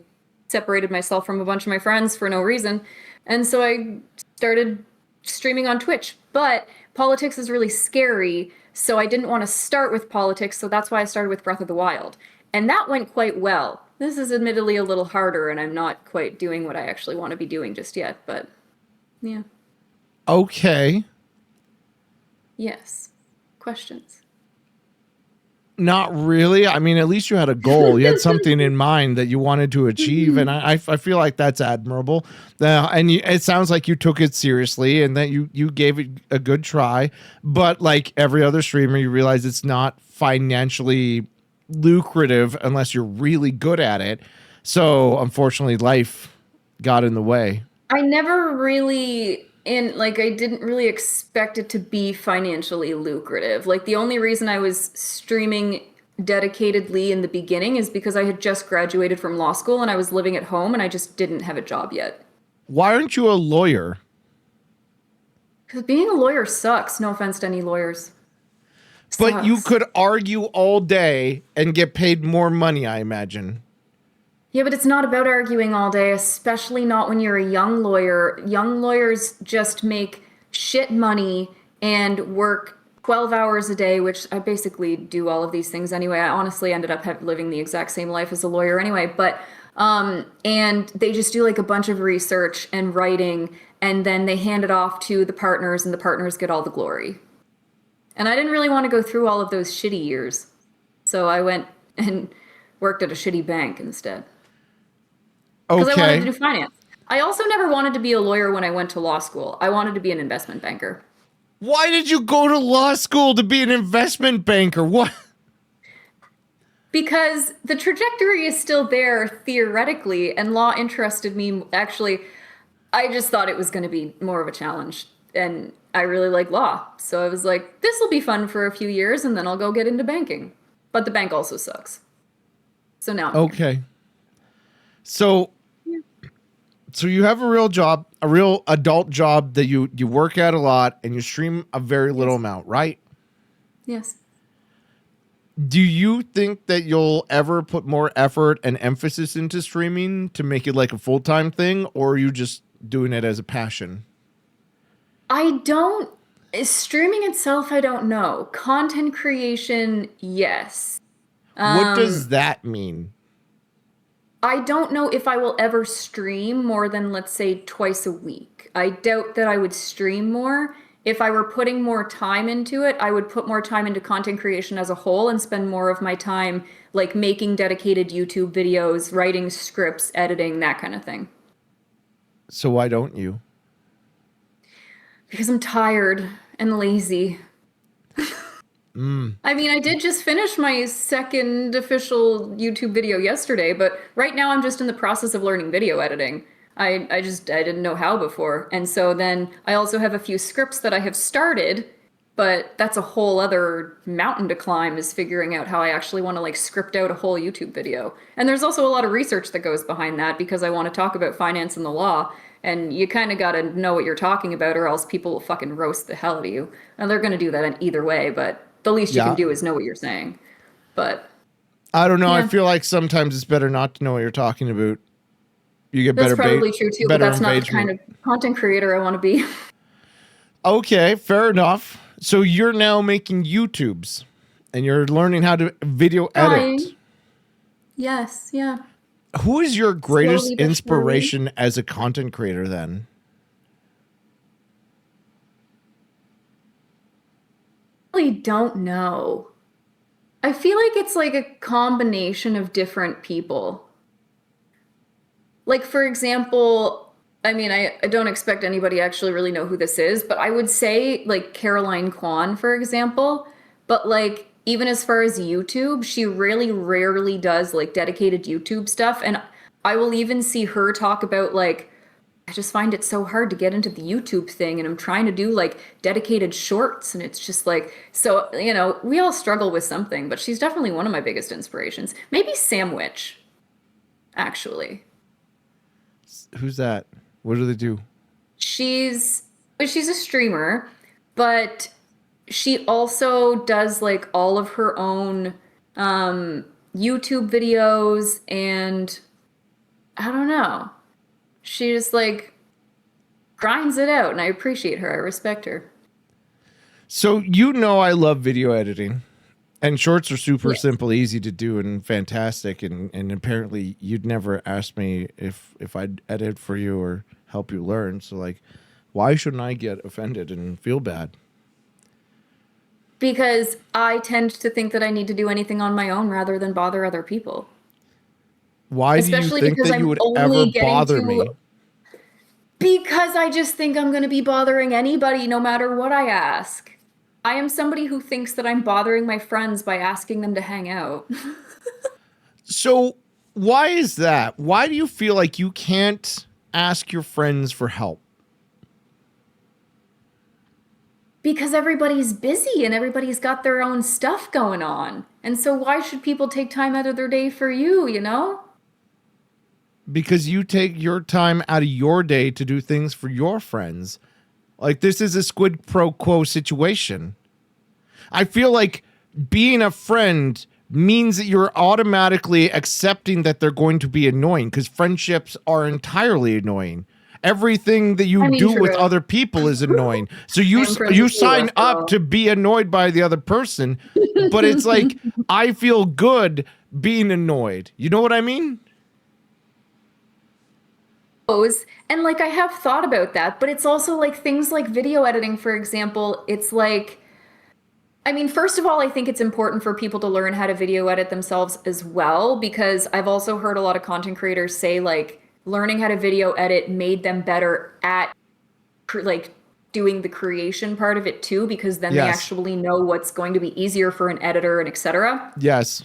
separated myself from a bunch of my friends for no reason. And so I started streaming on Twitch. But politics is really scary, so I didn't want to start with politics, so that's why I started with Breath of the Wild. And that went quite well. This is admittedly a little harder, and I'm not quite doing what I actually want to be doing just yet, but yeah. Okay. Yes. Questions? Not really. I mean, at least you had a goal. You had something in mind that you wanted to achieve, and I feel like that's admirable. It sounds like you took it seriously and that you gave it a good try. But like every other streamer, you realize it's not financially lucrative unless you're really good at it. So unfortunately, life got in the way. I never really I didn't really expect it to be financially lucrative. Like the only reason I was streaming dedicatedly in the beginning is because I had just graduated from law school and I was living at home and I just didn't have a job yet. Why aren't you a lawyer? Because being a lawyer sucks. No offense to any lawyers. But you Sucks. could argue all day and get paid more money, I imagine. Yeah, but it's not about arguing all day, especially not when you're a young lawyer. Young lawyers just make shit money and work 12 hours a day, which I basically do all of these things anyway. I honestly ended up living the exact same life as a lawyer anyway, but and they just do like a bunch of research and writing and then they hand it off to the partners and the partners get all the glory. And I didn't really want to go through all of those shitty years. So I went and worked at a shitty bank instead. Because I wanted to do finance. I also never wanted to be a lawyer when I went to law school. I wanted to be an investment banker. Why did you go to law school to be an investment banker? What? because the trajectory is still there theoretically, and law interested me. Actually, I just thought it was going to be more of a challenge, and I really like law. So I was like, this will be fun for a few years, and then I'll go get into banking. But the bank also sucks. So now I'm here. Okay. So so you have a real job, a real adult job that you work at a lot and you stream a very little Yes. amount, right? Yes. Do you think that you'll ever put more effort and emphasis into streaming to make it like a full-time thing, or are you just doing it as a passion? I don't, streaming itself, I don't know. Content creation, yes. What does Um, that mean? I don't know if I will ever stream more than, let's say, twice a week. I doubt that I would stream more. If I were putting more time into it, I would put more time into content creation as a whole and spend more of my time like making dedicated YouTube videos, writing scripts, editing, that kind of thing. So why don't you? Because I'm tired and lazy. Mm. I mean, I did just finish my second official YouTube video yesterday, but right now I'm just in the process of learning video editing. I didn't know how before. And so then I also have a few scripts that I have started, but that's a whole other mountain to climb, is figuring out how I actually want to like script out a whole YouTube video. And there's also a lot of research that goes behind that because I want to talk about finance and the law. And you kind of got to know what you're talking about, or else people will fucking roast the hell out of you. And they're going to do that in either way, but the least you can Yeah. do is know what you're saying. But I don't know. I yeah, feel like sometimes it's better not to know what you're talking about. You get that's better probably true too, but better that's not the kind engagement. of content creator I want to be. Okay, fair enough. So you're now making YouTubes and you're learning how to video edit. Trying. Yes, yeah. Who is your greatest Slowly but surely. inspiration as a content creator then? Really don't know. I feel like it's like a combination of different people. Like, for example, I mean, I don't expect anybody to actually really know who this is, but I would say like Caroline Kwan, for example. But like, even as far as YouTube, she really rarely does like dedicated YouTube stuff. And I will even see her talk about like, I just find it so hard to get into the YouTube thing, and I'm trying to do like dedicated shorts, and it's just like, so, we all struggle with something, but she's definitely one of my biggest inspirations. Maybe Samwich, actually. Who's that? What do they do? She's she's a streamer, but she also does like all of her own YouTube videos, and I don't know. She just like grinds it out, and I appreciate her. I respect her. So I love video editing. And shorts are super Yes. simple, easy to do, and fantastic. And apparently, you'd never ask me if I'd edit for you or help you learn. So, like, why shouldn't I get offended and feel bad? Because I tend to think that I need to do anything on my own rather than bother other people. Why do you Especially think because that you I'm would ever only getting bother to, me? because I just think I'm going to be bothering anybody no matter what I ask. I am somebody who thinks that I'm bothering my friends by asking them to hang out. So, why is that? Why do you feel like you can't ask your friends for help? Because everybody's busy and everybody's got their own stuff going on. And so why should people take time out of their day for you, you know? Because you take your time out of your day to do things for your friends. Like, this is a squid pro quo situation. I feel like being a friend means that you're automatically accepting that they're going to be annoying, because friendships are entirely annoying. Everything that you I mean, do with true. other people is annoying. So I am friends you with you sign after up all. to be annoyed by the other person, but it's like I feel good being annoyed. You know what I mean? And like I have thought about that, but it's also like things like video editing, for example. It's like, I mean, first of all, I think it's important for people to learn how to video edit themselves as well, because I've also heard a lot of content creators say like learning how to video edit made them better at like doing the creation part of it too, because then they Yes. actually know what's going to be easier for an editor and etc. Yes.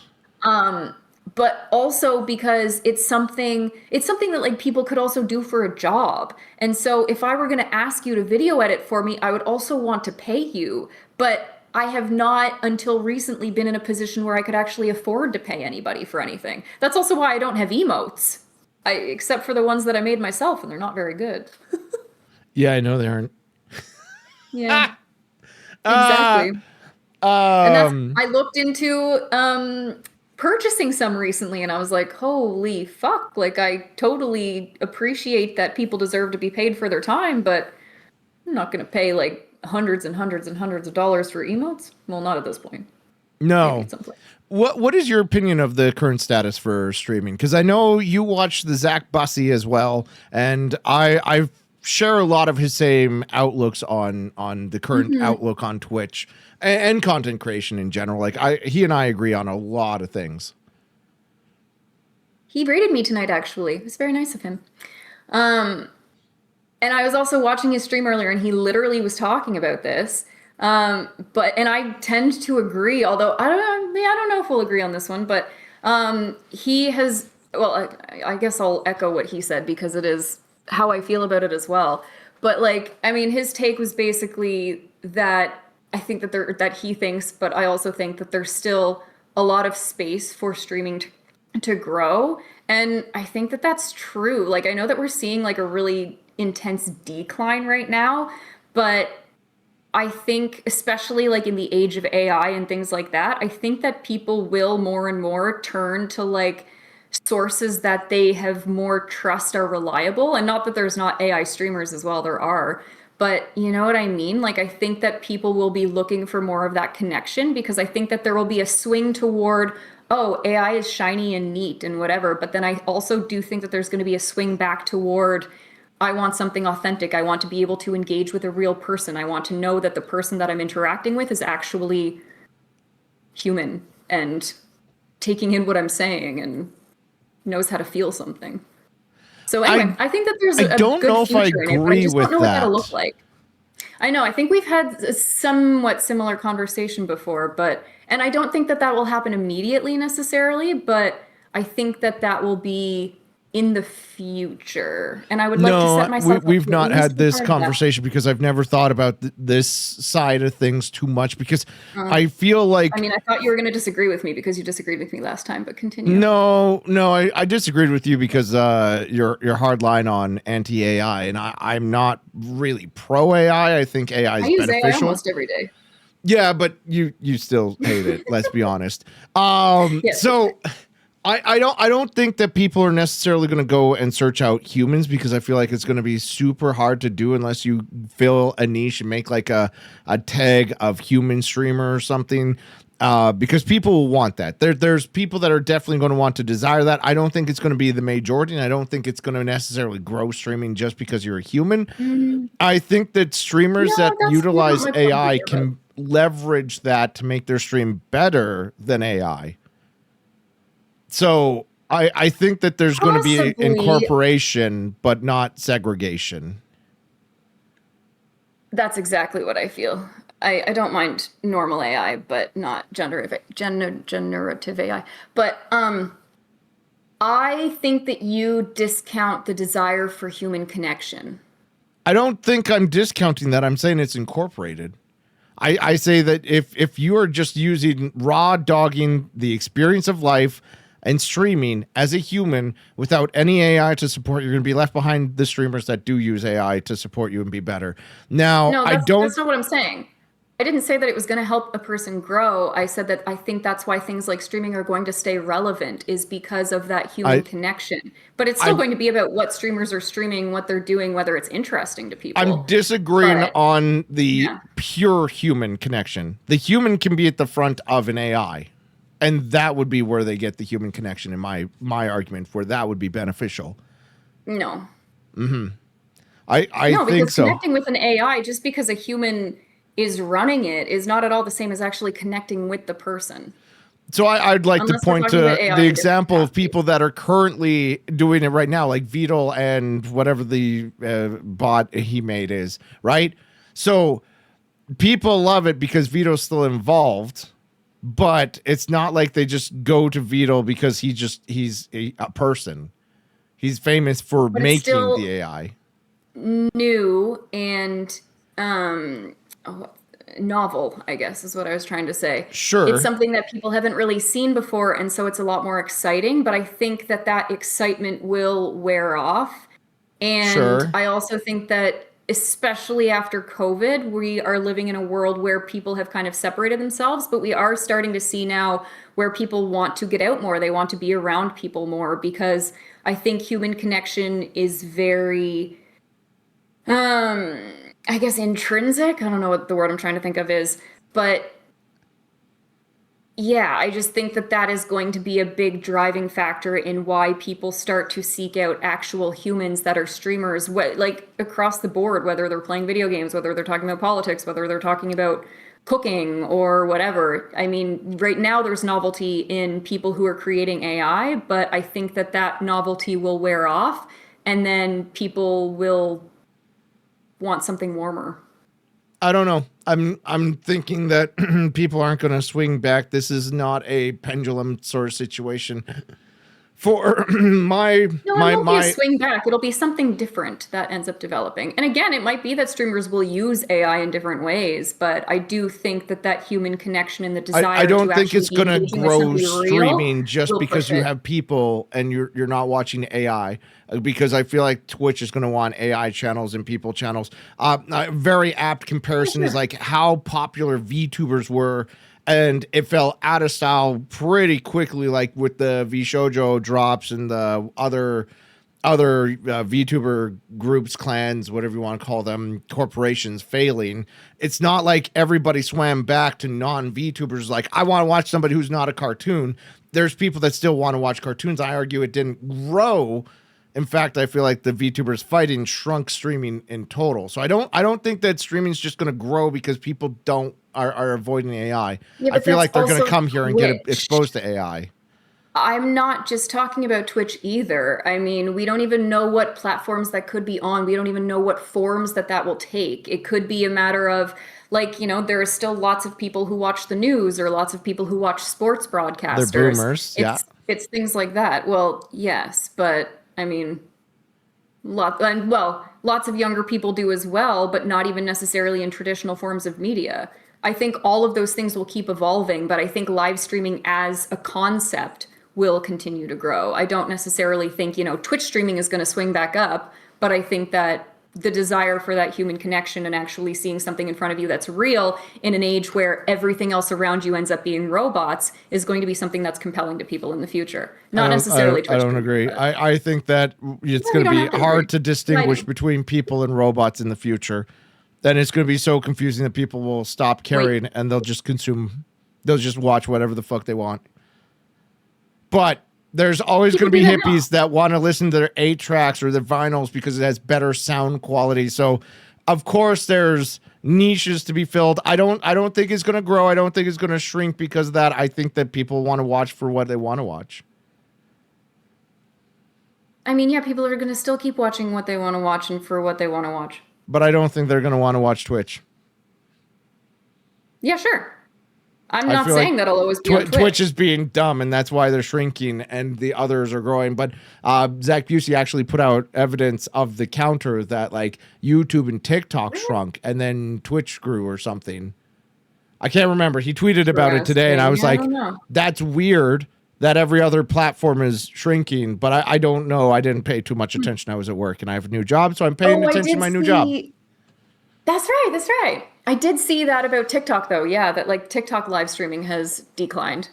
But also because it's something that like people could also do for a job. And so if I were going to ask you to video edit for me, I would also want to pay you. But I have not until recently been in a position where I could actually afford to pay anybody for anything. That's also why I don't have emotes. Except for the ones that I made myself, and they're not very good. Yeah, I know they aren't. Yeah, uh, exactly. And um, I looked into purchasing some recently and I was like, holy fuck, like I totally appreciate that people deserve to be paid for their time, but I'm not going to pay like hundreds and hundreds and hundreds of dollars for emotes. Well, not at this point. Maybe no. at some point. What is your opinion of the current status for streaming? Because I know you watch the Zach Bussey as well, and I share a lot of his same outlooks on the current outlook on Twitch and content creation in general. Like he and I agree on a lot of things. He rated me tonight, actually. It was very nice of him. Um, And I was also watching his stream earlier, and he literally was talking about this. And I tend to agree, although I don't know if we'll agree on this one, but he has, well, I guess I'll echo what he said because it is how I feel about it as well. But like, I mean, his take was basically that I think that he thinks, but I also think that there's still a lot of space for streaming to grow. And I think that that's true. Like, I know that we're seeing like a really intense decline right now, but I think, especially like in the age of AI and things like that, I think that people will more and more turn to like sources that they have more trust are reliable. And not that there's not AI streamers as well, there are. But you know what I mean? Like, I think that people will be looking for more of that connection because I think that there will be a swing toward, oh, AI is shiny and neat and whatever. But then I also do think that there's going to be a swing back toward, I want something authentic. I want to be able to engage with a real person. I want to know that the person that I'm interacting with is actually human and taking in what I'm saying and knows how to feel something. So anyway, I think that there's I a don't know good if I future in it, but I agree just don't with know what that'll look that. like. I know. I think we've had a somewhat similar conversation before, and I don't think that that will happen immediately necessarily, but I think that that will be in the future. And I would like to set No, myself up we've to at not least had be this part of that. conversation because I've never thought about this side of things too much because Uh, I feel I like mean, I thought you were going to disagree with me because you disagreed with me last time, but continue. no, I disagreed with you because you're hard line on anti AI, and I'm not really pro AI. I think AI I is use AI beneficial. almost every day. Yeah, but you still hate it. Let's be honest. Yes, that's true. So I don't think that people are necessarily going to go and search out humans because I feel like it's going to be super hard to do unless you fill a niche and make like a tag of human streamer or something. Because people will want that. There's people that are definitely going to want to desire that. I don't think it's going to be the majority, and I don't think it's going to necessarily grow streaming just because you're a human. Mm, I think that streamers no, that that's not utilize my point AI either, but can leverage that to make their stream better than AI. So I think that there's going to be possibly incorporation, but not segregation. that's exactly what I feel. I don't mind normal AI, but not generative AI. But I think that you discount the desire for human connection. I don't think I'm discounting that. I'm saying it's incorporated. I say that if you are just using raw dogging the experience of life and streaming as a human without any AI to support, you're going to be left behind the streamers that do use AI to support you and be better. Now, No, I that's don't. not what I'm saying. I didn't say that it was going to help a person grow. I said that I think that's why things like streaming are going to stay relevant is because of that human I connection. But it's still I going to be about what streamers are streaming, what they're doing, whether it's interesting to I'm people. disagreeing But on the yeah. pure human connection. The human can be at the front of an AI, and that would be where they get the human connection in my argument, where that would be beneficial. No. I No, think because so. connecting with an AI just because a human is running it is not at all the same as actually connecting with the person, So I'd like to unless we're point talking about to AI the in a different example of capacity. people that are currently doing it right now, like Beetle and whatever the bot he made is, right? So people love it because Vito's still involved, but it's not like they just go to Beetle because he's a person. He's famous for But it's making still the AI. new and oh, novel, I guess is what I was trying to say. It's Sure, something that people haven't really seen before, and so it's a lot more exciting, but I think that that excitement will wear off. And sure. I also think that, especially after COVID, we are living in a world where people have kind of separated themselves, but we are starting to see now where people want to get out more. They want to be around people more because I think human connection is very, um, I guess intrinsic. I don't know what the word I'm trying to think of is, but yeah, I just think that that is going to be a big driving factor in why people start to seek out actual humans that are streamers, like across the board, whether they're playing video games, whether they're talking about politics, whether they're talking about cooking or whatever. I mean, right now there's novelty in people who are creating AI, but I think that that novelty will wear off and then people will want something warmer. I don't know. I'm thinking that people aren't going to swing back. This is not a pendulum sort of situation for my No, it my won't be a my. swing back. It'll be something different that ends up developing. And again, it might be that streamers will use AI in different ways, but I do think that that human connection and the I desire to don't think actually it's be gonna engaging with grow somebody real streaming just will because push you it. have people and you're not watching AI. Because I feel like Twitch is gonna want AI channels and people channels. A very apt Yeah, comparison is sure. like how popular VTubers were, and it fell out of style pretty quickly, like with the VShojo drops and the other VTuber groups, clans, whatever you want to call them, corporations failing. It's not like everybody swam back to non VTubers. Like, I want to watch somebody who's not a cartoon. There's people that still want to watch cartoons. I argue it didn't grow. In fact, I feel like the VTubers fighting shrunk streaming in total. So I don't think that streaming is just going to grow because people don't are avoiding AI. Yeah, I but feel that's like they're going to also come here and get Twitch. exposed to AI. I'm not just talking about Twitch either. I mean, we don't even know what platforms that could be on. We don't even know what forms that that will take. It could be a matter of, like, there are still lots of people who watch the news or lots of people who watch sports They're broadcasters. boomers, yeah. It's things like that. Well, yes, but I mean, lots of younger people do as well, but not even necessarily in traditional forms of media. I think all of those things will keep evolving, but I think live streaming as a concept will continue to grow. I don't necessarily think, Twitch streaming is going to swing back up, but I think that the desire for that human connection and actually seeing something in front of you that's real in an age where everything else around you ends up being robots is going to be something that's compelling to people in the future. I Not don't, I necessarily don't, I Twitch don't streaming, agree. but I think that it's no, going we to don't be have to agree. hard to But I distinguish do. between people and robots in the future. Then it's going to be so confusing that people will stop Wait, caring and they'll just watch whatever the fuck they want. But there's always going people to do be that now. hippies that want to listen to their 8 tracks or their vinyls because it has better sound quality. So, of course, there's niches to be filled. I don't think it's going to grow. I don't think it's going to shrink because of that. I think that people want to watch for what they want to watch. I mean, yeah, people are going to still keep watching what they want to watch and for what they want to watch. But I don't think they're going to want to watch Twitch. Yeah, sure. I'm I not feel like saying that I'll always be on Twitch is Twitch. being dumb, and that's why they're shrinking, and the others are growing. But Zach Busey actually put out evidence of the counter that like YouTube and TikTok Really shrunk, and then Twitch grew or something. I can't remember. He tweeted about it today, and I Interesting. was Yeah, I like, don't know. "That's weird that every other platform is shrinking." But I don't know. I didn't pay too much attention. I was at work, and I have a new job, so I'm paying Oh, I attention to did my new job. see. That's right. That's right. I did see that about TikTok, though. Yeah, that like TikTok live streaming has declined.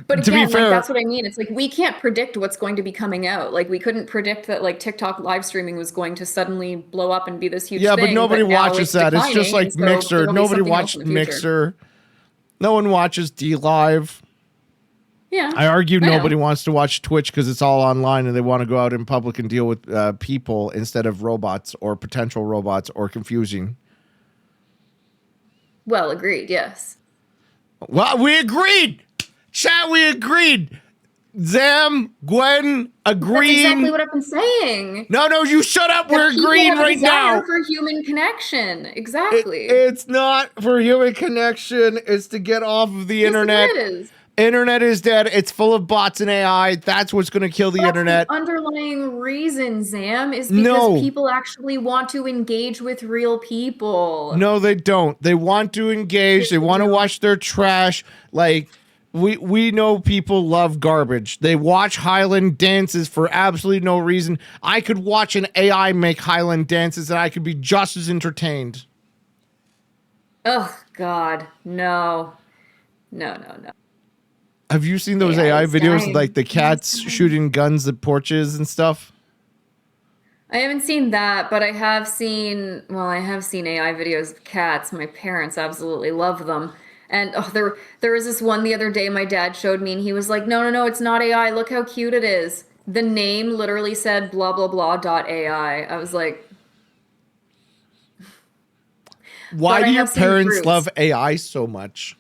But To be again, like fair, that's what I mean. It's like we can't predict what's going to be coming out. Like we couldn't predict that like TikTok live streaming was going to suddenly blow up and be this huge yeah, but thing, nobody but now watches it's that. It's just declining, and like so Mixer. there will be Nobody something else in watched the future. Mixer. No one watches D Live. Yeah, I argue I know. nobody wants to watch Twitch because it's all online and they want to go out in public and deal with people instead of robots or potential robots or confusing. Well, agreed. Yes. Well, we agreed. Chat, we agreed. Zam, Gwen, That's agreeing. exactly what I've been saying. No, you shut up. We're People agreeing have a right desire now. for human connection. Exactly. It's not for human connection. It's to get off of the internet. It is. Internet is dead. It's full of bots and AI. That's what's going to kill the internet. The underlying reason, Zam, is because people actually want to engage with real people. No, they don't. They want to engage. They want to watch their trash. Like, we know people love garbage. They watch Highland dances for absolutely no reason. I could watch an AI make Highland dances and I could be just as entertained. Oh, God. No. No. Have you seen those AI videos like the cats shooting guns at porches and stuff? I haven't seen that, but I have seen AI videos of cats. My parents absolutely love them. And there was this one the other day my dad showed me, and he was like, no, it's not AI. Look how cute it is. The name literally said blah, blah, blah .ai. I was like, why do your parents love AI so much?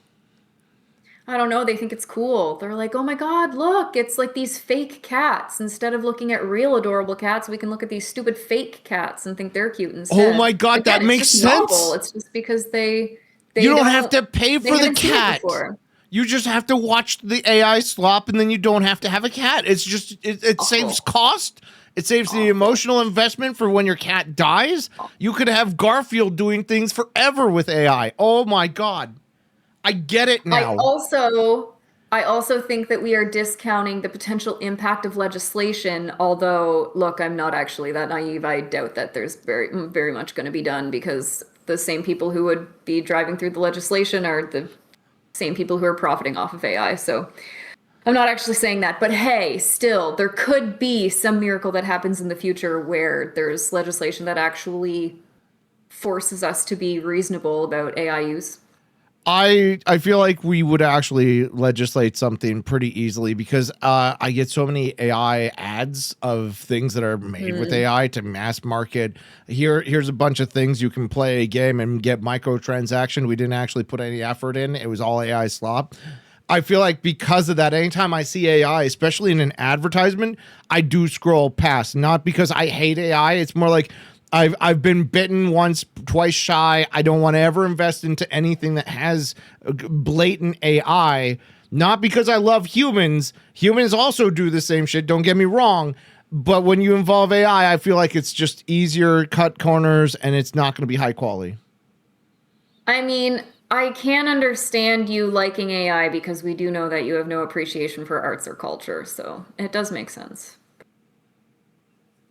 I don't know. They think it's cool. They're like, oh my God, look, it's like these fake cats. Instead of looking at real adorable cats, we can look at these stupid fake cats and think they're cute instead. Oh my God, that makes sense. Novel. It's just because they you don't have to pay for the cat. You just have to watch the AI slop, and then you don't have to have a cat. It's just it saves cost. It saves the emotional investment for when your cat dies. You could have Garfield doing things forever with AI. Oh my God. I get it now. I also think that we are discounting the potential impact of legislation, although, look, I'm not actually that naive. I doubt that there's very, very much going to be done, because the same people who would be driving through the legislation are the same people who are profiting off of AI. So I'm not actually saying that. But hey, still, there could be some miracle that happens in the future where there's legislation that actually forces us to be reasonable about AI use. I feel like we would actually legislate something pretty easily, because I get so many AI ads of things that are made with AI to mass market. Here's a bunch of things you can play a game and get microtransaction. We didn't actually put any effort in. It was all AI slop. I feel like because of that, anytime I see AI, especially in an advertisement, I do scroll past. Not because I hate AI. It's more like I've been bitten once, twice shy. I don't want to ever invest into anything that has blatant AI. Not because I love humans. Humans also do the same shit. Don't get me wrong. But when you involve AI, I feel like it's just easier, cut corners, and it's not going to be high quality. I mean, I can understand you liking AI because we do know that you have no appreciation for arts or culture. So it does make sense.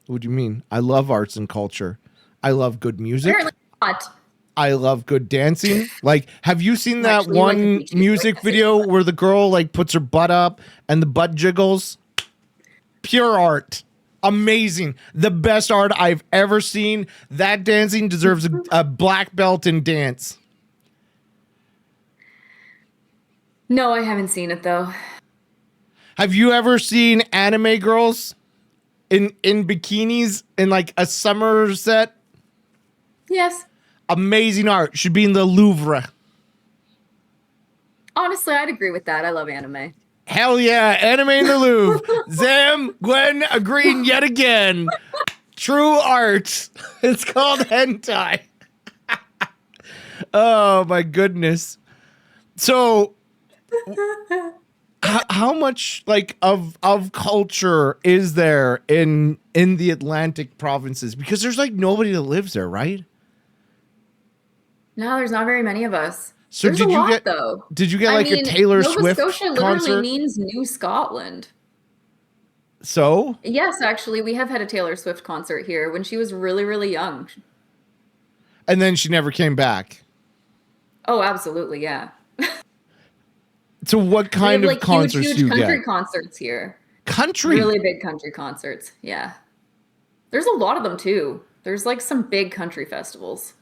What do you mean? I love arts and culture. I love good music. Apparently not. I love good dancing. Like, have you seen that one music video where the girl like puts her butt up and the butt jiggles? Pure art. Amazing. The best art I've ever seen. That dancing deserves a black belt in dance. No, I haven't seen it though. Have you ever seen anime girls in bikinis in like a summer set? Yes. Amazing art. Should be in the Louvre. Honestly, I'd agree with that. I love anime. Hell yeah, anime in the Louvre. Zam, Gwen agreeing yet again. True art. It's called hentai. Oh my goodness. So how much like of culture is there in the Atlantic provinces? Because there's like nobody that lives there, right? No, there's not very many of us. So there's a lot, though. Did you get a Taylor Swift Nova Scotia concert? literally means New Scotland. So? Yes, actually, we have had a Taylor Swift concert here when she was really, really young. And then she never came back. Oh, absolutely, yeah. So what kind of concerts do you get? Country concerts here. Country? Really big country concerts, yeah. There's a lot of them, too. There's like some big country festivals.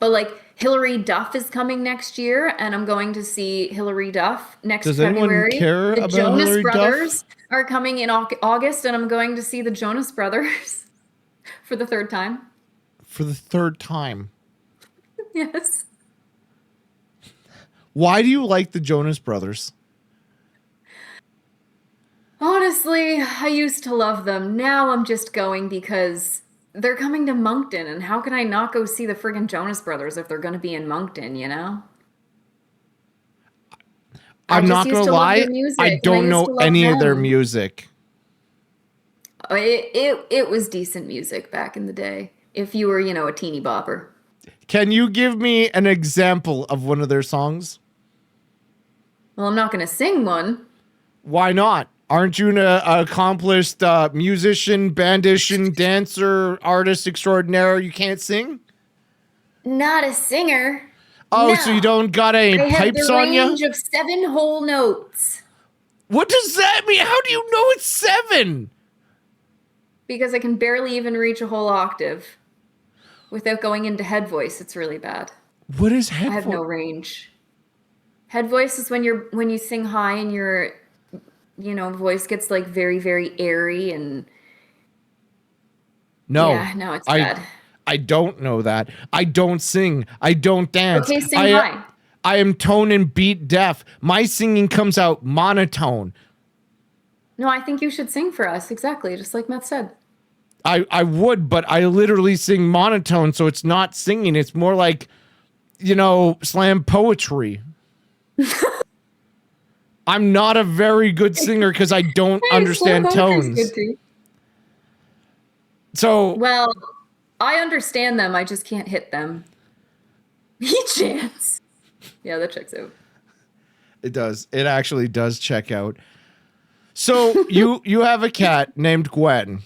But like Hillary Duff is coming next year, and I'm going to see Hillary Duff next February. Does anyone care about Jonas Hillary Brothers Duff? Are coming in August, and I'm going to see the Jonas Brothers for the third time. For the third time? Yes. Why do you like the Jonas Brothers? Honestly, I used to love them. Now I'm just going because they're coming to Moncton, and how can I not go see the friggin' Jonas Brothers if they're going to be in Moncton, you know? I I'm just not used gonna to love lie, their I music, and I don't used know to love any of their them. music. It was decent music back in the day. If you were, a teeny bopper. Can you give me an example of one of their songs? Well, I'm not going to sing one. Why not? Aren't you an accomplished musician, bandition, dancer, artist extraordinaire? You can't sing? Not a singer. Oh, so you No. don't got any I have pipes the on you? range of 7 whole notes What does that mean? How do you know it's 7? because I can barely even reach a whole octave without going into head voice. It's really bad. What is I head have voice? no range. Head voice is when you sing high and your voice gets like very very airy and No, yeah, no, it's I bad. I don't know that. I don't sing. I don't dance. Okay, sing high. I am tone and beat deaf. My singing comes out monotone. No, I think you should sing for us. Exactly, just like Matt said. I would, but I literally sing monotone, so it's not singing. It's more like, slam poetry. I'm not a very good singer because I don't Hey, slow understand poetry's good tones. too. So Well, I understand them. I just can't hit them. He chants. Yeah, that checks out. it does. It actually does check out. So you have a cat named Gwen,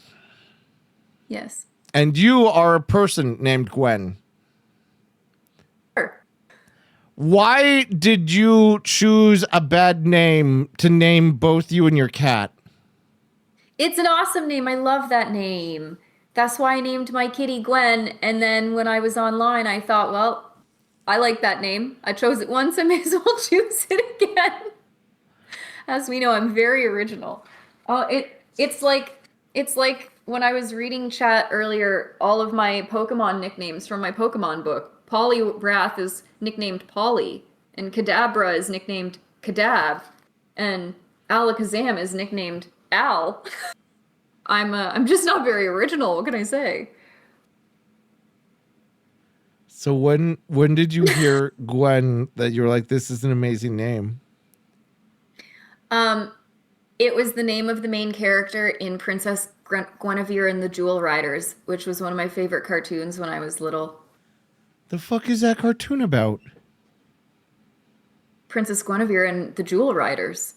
Yes. and you are a person named Gwen. Sure. Why did you choose a bad name to name both you and your cat? It's an awesome name. I love that name. That's why I named my kitty Gwen. And then when I was online, I thought, well, I like that name. I chose it once. I may as well choose it again. As we know, I'm very original. It's like when I was reading chat earlier, all of my Pokemon nicknames from my Pokemon book. Poliwrath is nicknamed Polly, and Kadabra is nicknamed Kadab, and Alakazam is nicknamed Al. I'm just not very original. What can I say? So when did you hear Gwen that you were like, this is an amazing name? Um, it was the name of the main character in Princess Guinevere and the Jewel Riders, which was one of my favorite cartoons when I was little. The fuck is that cartoon about? Princess Guinevere and the Jewel Riders.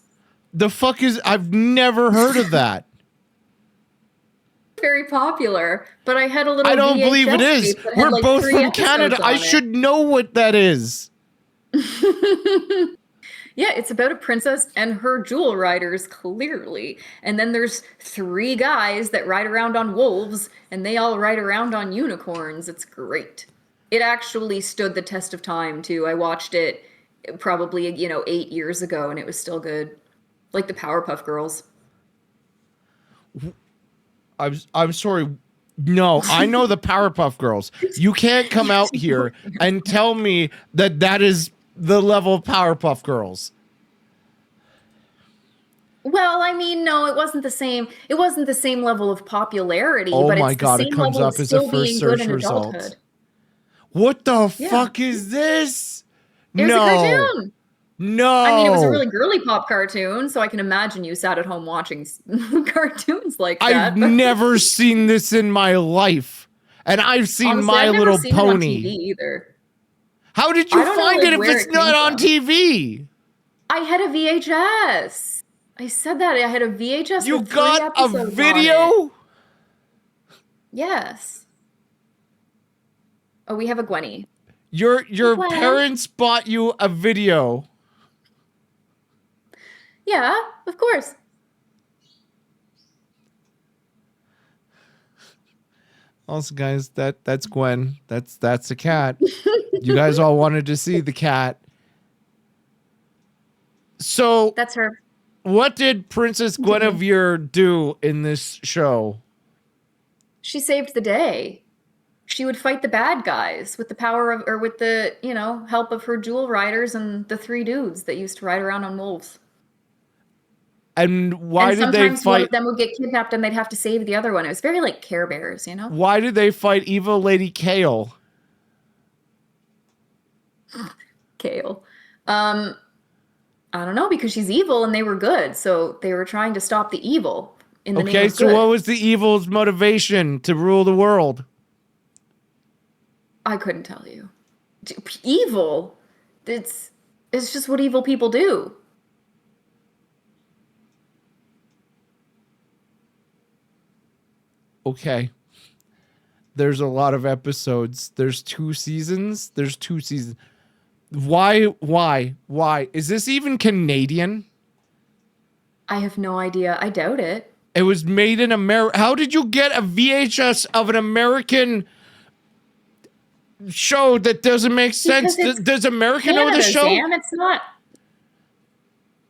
The fuck is I've never heard of that. Very popular, but I had a little I don't believe it VHS is. tape that had We're like both 3 from episodes Canada. I on should know what that is. it. Yeah, it's about a princess and her jewel riders, clearly. And then there's 3 guys that ride around on wolves, and they all ride around on unicorns. It's great. It actually stood the test of time, too. I watched it probably, 8 years ago, and it was still good. Like the Powerpuff Girls. I'm sorry. No, I know the Powerpuff Girls. You can't come out here and tell me that that is the level of Powerpuff Girls. Well, I mean, no, it wasn't the same. It wasn't the same level of popularity, Oh but my it's the God, it same comes level of up as a still first being good search in result. adulthood. What the Yeah. fuck is this? It was a No. cartoon. No. I mean, it was a really girly pop cartoon, so I can imagine you sat at home watching cartoons like that. I've but never seen this in my life. And I've seen honestly, My I've never Little seen it on TV Pony. either. How did I you don't know, find like, it if where it's it came not on from. TV? I had a VHS. I said that I had a VHS You with 3 got a episodes on it. video? Yes. Oh, we have a Gwenny. Your Gwen. parents bought you a video. Yeah, of course. Also, guys, that's Gwen. That's a cat. You guys all wanted to see the cat. So, That's her. what did Princess Guinevere do in this show? She saved the day. She would fight the bad guys with the power of, or with the, help of her jewel riders and the 3 dudes that used to ride around on wolves. And why And did they sometimes one of fight? them would get kidnapped and they'd have to save the other one. It was very like Care Bears, you know? Why did they fight Evil Lady Kale? Kale. I don't know, because she's evil and they were good. So they were trying to stop the evil in the name Okay, of so good. what was the evil's motivation to rule the world? I couldn't tell you. Evil. It's just what evil people do. Okay. There's a lot of episodes. There's 2 seasons. There's 2 seasons. Why? Is this even Canadian? I have no idea. I doubt it. It was made in America. How did you get a VHS of an American show that doesn't make sense? Does America know the show? Sam, it's not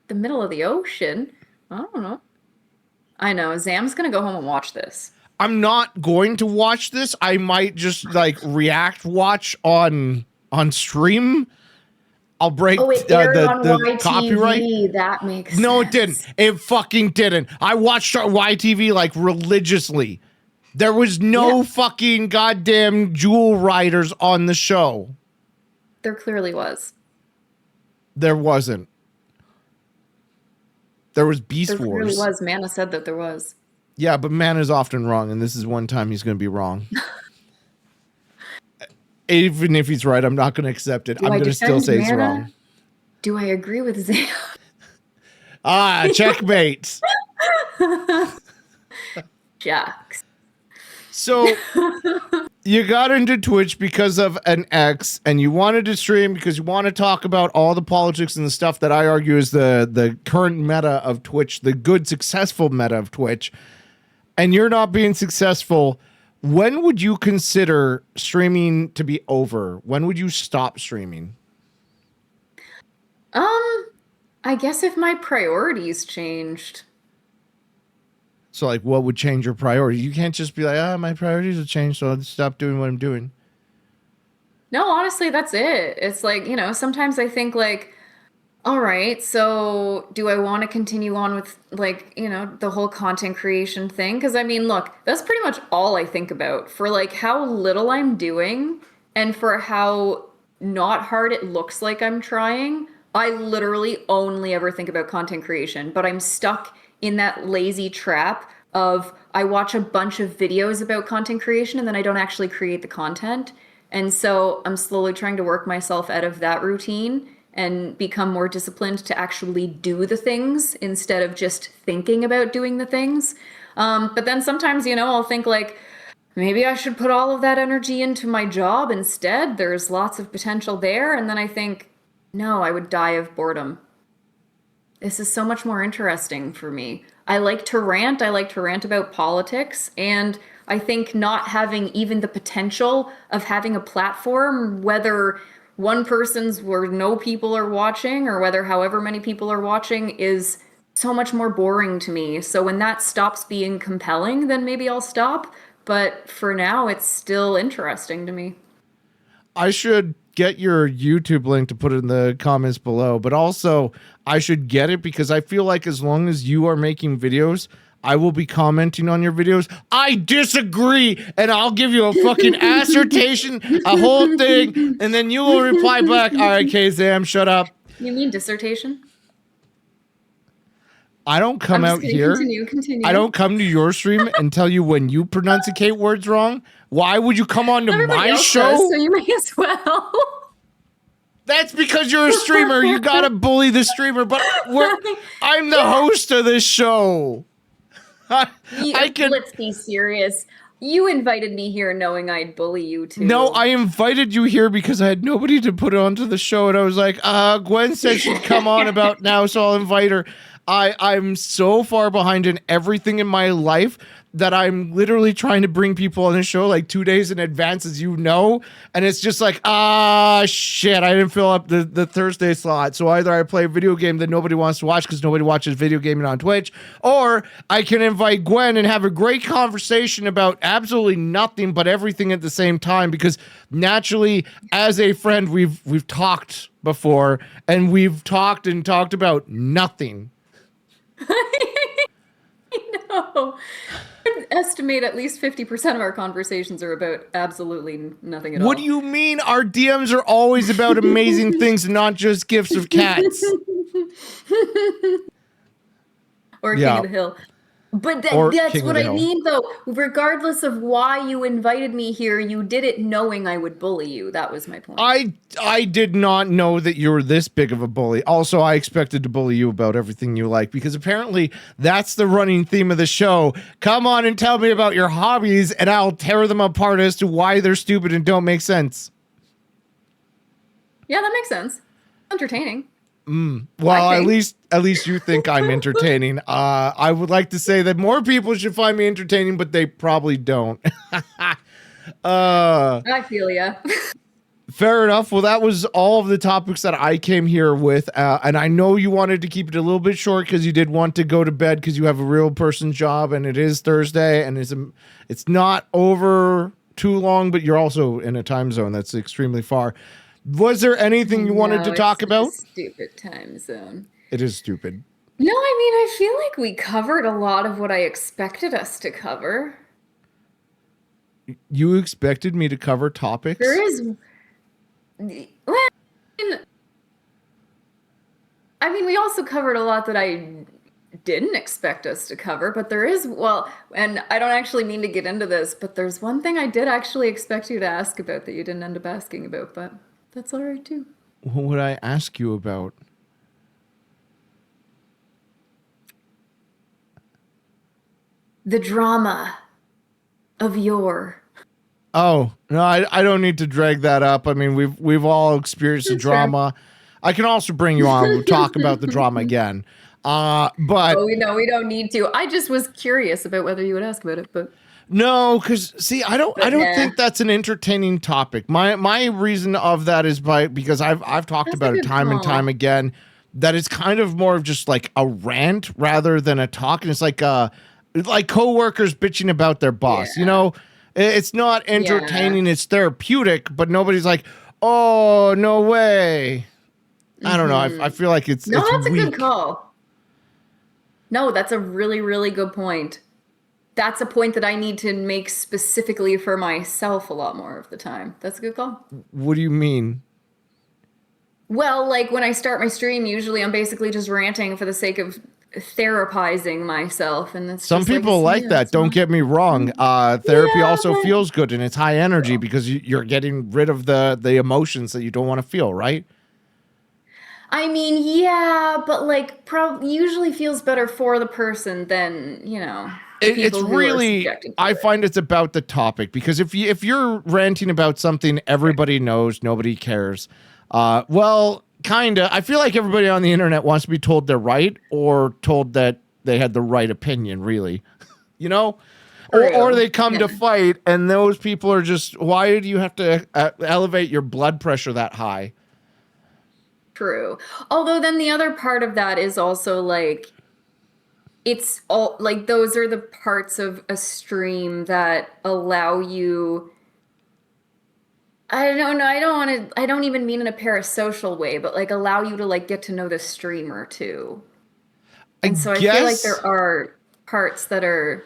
the middle of the ocean. I don't know. I know. Zam's gonna go home and watch this. I'm not going to watch this. I might just like react watch on stream. I'll break it aired on the YTV. copyright. That makes sense. No, it didn't. It fucking didn't. I watched YTV like religiously. There was no fucking goddamn jewel riders on the show. There clearly was. There wasn't. There was Beast There Wars. clearly was. Mana said that there was. Yeah, but man is often wrong, and this is one time he's going to be wrong. Even if he's right, I'm not going to accept it. I'm going to still say he's wrong. Do I agree with Zam? Checkmate. Jacks. So you got into Twitch because of an ex, and you wanted to stream because you want to talk about all the politics and the stuff that I argue is the current meta of Twitch, the good, successful meta of Twitch, and you're not being successful. When would you consider streaming to be over? When would you stop streaming? I guess if my priorities changed. So, like, what would change your priorities? You can't just be like, my priorities have changed, so I'll stop doing what I'm doing. No, honestly, that's it. It's like, sometimes I think like, all right, so do I want to continue on with like, the whole content creation thing? Because I mean, look, that's pretty much all I think about for like how little I'm doing and for how not hard it looks like I'm trying. I literally only ever think about content creation, but I'm stuck in that lazy trap of I watch a bunch of videos about content creation and then I don't actually create the content. And so I'm slowly trying to work myself out of that routine and become more disciplined to actually do the things instead of just thinking about doing the things. But then sometimes, I'll think like, maybe I should put all of that energy into my job instead. There's lots of potential there. And then I think, no, I would die of boredom. This is so much more interesting for me. I like to rant. I like to rant about politics. And I think not having even the potential of having a platform, whether one person's where no people are watching or whether however many people are watching, is so much more boring to me. So when that stops being compelling, then maybe I'll stop. But for now, it's still interesting to me. I should get your YouTube link to put it in the comments below, but also I should get it because I feel like as long as you are making videos, I will be commenting on your videos. I disagree, and I'll give you a fucking assertion, a whole thing, and then you will reply back, all right, K-Zam, shut up. You mean dissertation? I don't come out here. Continue. I don't come to your stream and tell you when you pronunciate words wrong. Why would you come on to my show? Does, so you may as well. That's because you're a streamer. You gotta bully the streamer, but I'm the host of this show. Let's be serious. You invited me here knowing I'd bully you too. No, I invited you here because I had nobody to put onto the show, and I was like, Gwen said she'd come on about now, so I'll invite her. I'm so far behind in everything in my life that I'm literally trying to bring people on the show like 2 days in advance, as you know. And it's just like, shit, I didn't fill up the Thursday slot. So either I play a video game that nobody wants to watch because nobody watches video gaming on Twitch, or I can invite Gwen and have a great conversation about absolutely nothing but everything at the same time. Because naturally, as a friend, we've talked before, and we've talked about nothing. So I'd estimate at least 50% of our conversations are about absolutely nothing at all. What do you mean? Our DMs are always about amazing things and not just gifts of cats. Or King Yeah. of the Hill. But Or that's King of what the I Hill. mean, though. Regardless of why you invited me here, you did it knowing I would bully you. That was my point. I did not know that you were this big of a bully. Also, I expected to bully you about everything you like, because apparently that's the running theme of the show. Come on and tell me about your hobbies, and I'll tear them apart as to why they're stupid and don't make sense. Yeah, that makes sense. Entertaining. Well, at least you think I'm entertaining. I would like to say that more people should find me entertaining, but they probably don't. I feel ya. Fair enough. Well, that was all of the topics that I came here with. And I know you wanted to keep it a little bit short because you did want to go to bed because you have a real person job, and it is Thursday, and it's not over too long, but you're also in a time zone that's extremely far. Was there anything you wanted to talk about? It's a stupid time zone. It is stupid. No, I mean, I feel like we covered a lot of what I expected us to cover. You expected me to cover topics? There is... Well, I mean, we also covered a lot that I didn't expect us to cover, but there is, well, and I don't actually mean to get into this, but there's one thing I did actually expect you to ask about that you didn't end up asking about, but that's all right too. What would I ask you about? The drama of yore. Oh, no, I don't need to drag that up. I mean, we've all experienced the drama. I can also bring you on. We'll talk about the drama again. But we don't need to. I just was curious about whether you would ask about it, but no, because see, I don't think that's an entertaining topic. My reason of that is because I've talked about it time and time again, that it's kind of more of just like a rant rather than a talk, and it's like coworkers bitching about their boss. Yeah. You know, it's not entertaining. Yeah. It's therapeutic, but nobody's like, oh no way. I don't know. I feel like it's that's weak. A good call. No, that's a really, really good point. That's a point that I need to make specifically for myself a lot more of the time. That's a good call. What do you mean? Well, like when I start my stream, usually I'm basically just ranting for the sake of therapizing myself, and it's some people like that. Don't get me wrong. Therapy also feels good, and it's high energy because you're getting rid of the emotions that you don't want to feel, right? I mean, yeah, but like usually feels better for the person than, you know. It's really, I find it's about the topic, because if you're ranting about something everybody knows, nobody cares. Well, kinda. I feel like everybody on the internet wants to be told they're right, or told that they had the right opinion, really. You know? Or they come to fight, and those people are just, why do you have to elevate your blood pressure that high? True. Although then the other part of that is also like, it's all like, those are the parts of a stream that allow you, I don't know, I don't even mean in a parasocial way, but like allow you to like get to know the streamer too. And so I feel like there are parts that are,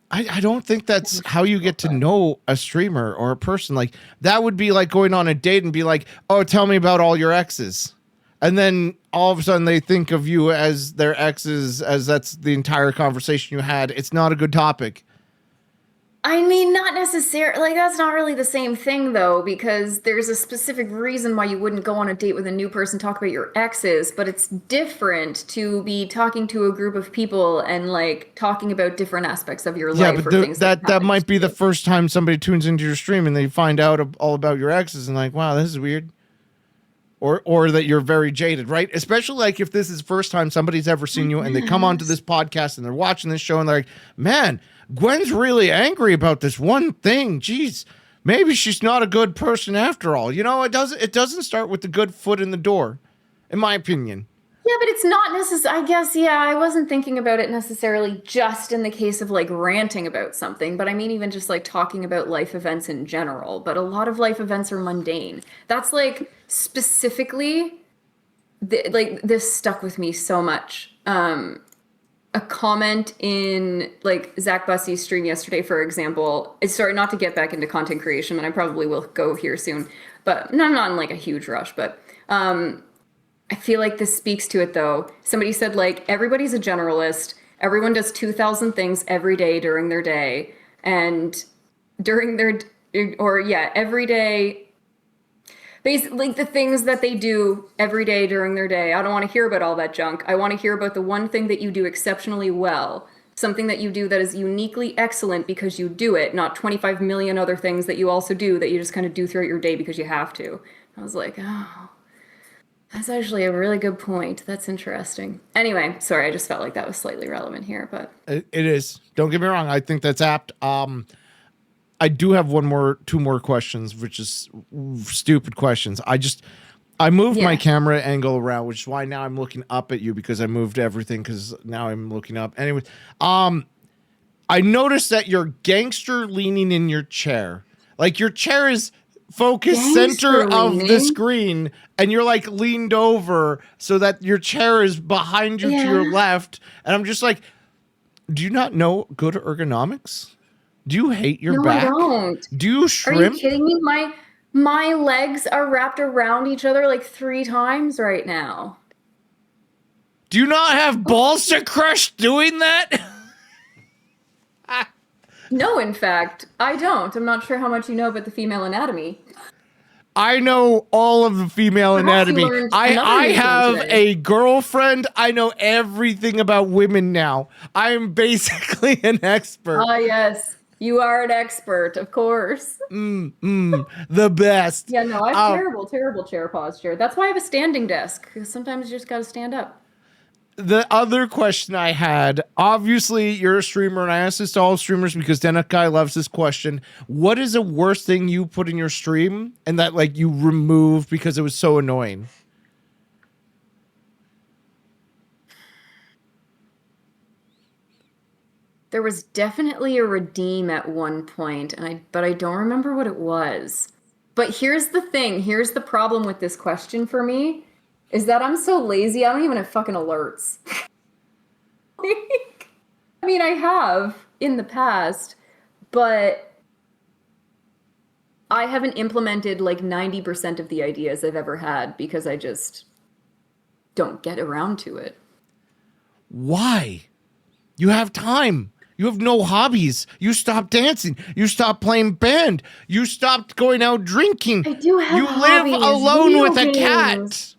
I don't think that's how you get to know a streamer or a person. Like, that would be like going on a date and be like, oh, tell me about all your exes. And then all of a sudden they think of you as their exes, as that's the entire conversation you had. It's not a good topic. I mean, not necessarily, like, that's not really the same thing, though, because there's a specific reason why you wouldn't go on a date with a new person, talk about your exes, but it's different to be talking to a group of people and, like, talking about different aspects of your life. But that might be the first time somebody tunes into your stream and they find out all about your exes and like, wow, this is weird. Or that you're very jaded, right? Especially like if this is the first time somebody's ever seen you and they come onto this podcast and they're watching this show and they're like, man, Gwen's really angry about this one thing. Jeez, maybe she's not a good person after all. You know, it doesn't start with the good foot in the door, in my opinion. Yeah, but it's not necessarily, I guess, yeah, I wasn't thinking about it necessarily just in the case of like ranting about something, but I mean even just like talking about life events in general. But a lot of life events are mundane. That's like specifically, like this stuck with me so much. a comment in like Zach Bussey's stream yesterday, for example. Sorry, not to get back into content creation, and I probably will go here soon, but not in like a huge rush. But I feel like this speaks to it though. Somebody said like everybody's a generalist. Everyone does 2,000 things every day during their day, and during their or yeah, every day. Basically, like the things that they do every day during their day. I don't want to hear about all that junk. I want to hear about the one thing that you do exceptionally well. Something that you do that is uniquely excellent because you do it, not 25 million other things that you also do that you just kind of do throughout your day because you have to. I was like, oh, that's actually a really good point. That's interesting. Anyway, sorry, I just felt like that was slightly relevant here, but It is. Don't get me wrong. I think that's apt. I do have two more questions, which is stupid questions. I moved my camera angle around, which is why now I'm looking up at you because I moved everything because now I'm looking up. Anyway, I noticed that you're gangster leaning in your chair. Like your chair is focused center of the screen and you're like leaned over so that your chair is behind you to your left. And I'm just like, do you not know good ergonomics? Do you hate your back? No, I don't. Do you shrimp? Are you kidding me? My legs are wrapped around each other like 3 times right now. Do you not have balls to crush doing that? No, in fact, I don't. I'm not sure how much you know about the female anatomy. I know all of the female anatomy. I have a girlfriend. I know everything about women now. I am basically an expert. Ah, yes. You are an expert, of course. The best. Yeah, no, I have terrible chair posture. That's why I have a standing desk, because sometimes you just got to stand up. The other question I had, obviously you're a streamer, and I asked this to all streamers because Dennis Guy loves this question. What is the worst thing you put in your stream and that like you removed because it was so annoying? There was definitely a redeem at one point, but I don't remember what it was. But here's the thing, here's the problem with this question for me, is that I'm so lazy, I don't even have fucking alerts. I mean, I have in the past, but I haven't implemented like 90% of the ideas I've ever had because I just don't get around to it. Why? You have time. You have no hobbies. You stopped dancing. You stopped playing band. You stopped going out drinking. I do have You hobbies. live alone Video with a games. cat.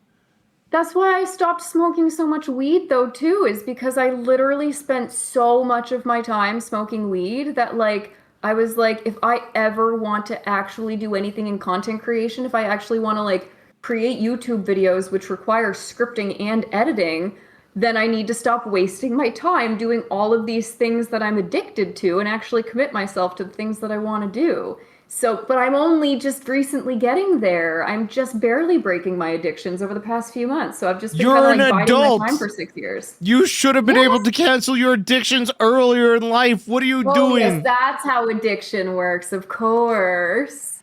That's why I stopped smoking so much weed, though, too, is because I literally spent so much of my time smoking weed that, like, I was like, if I ever want to actually do anything in content creation, if I actually want to, like, create YouTube videos which require scripting and editing, then I need to stop wasting my time doing all of these things that I'm addicted to and actually commit myself to the things that I want to do. So, but I'm only just recently getting there. I'm just barely breaking my addictions over the past few months. So I've just been kind of like biding my time for 6 years. You should have been able to cancel your addictions earlier in life. What are you doing? Yes, that's how addiction works, of course.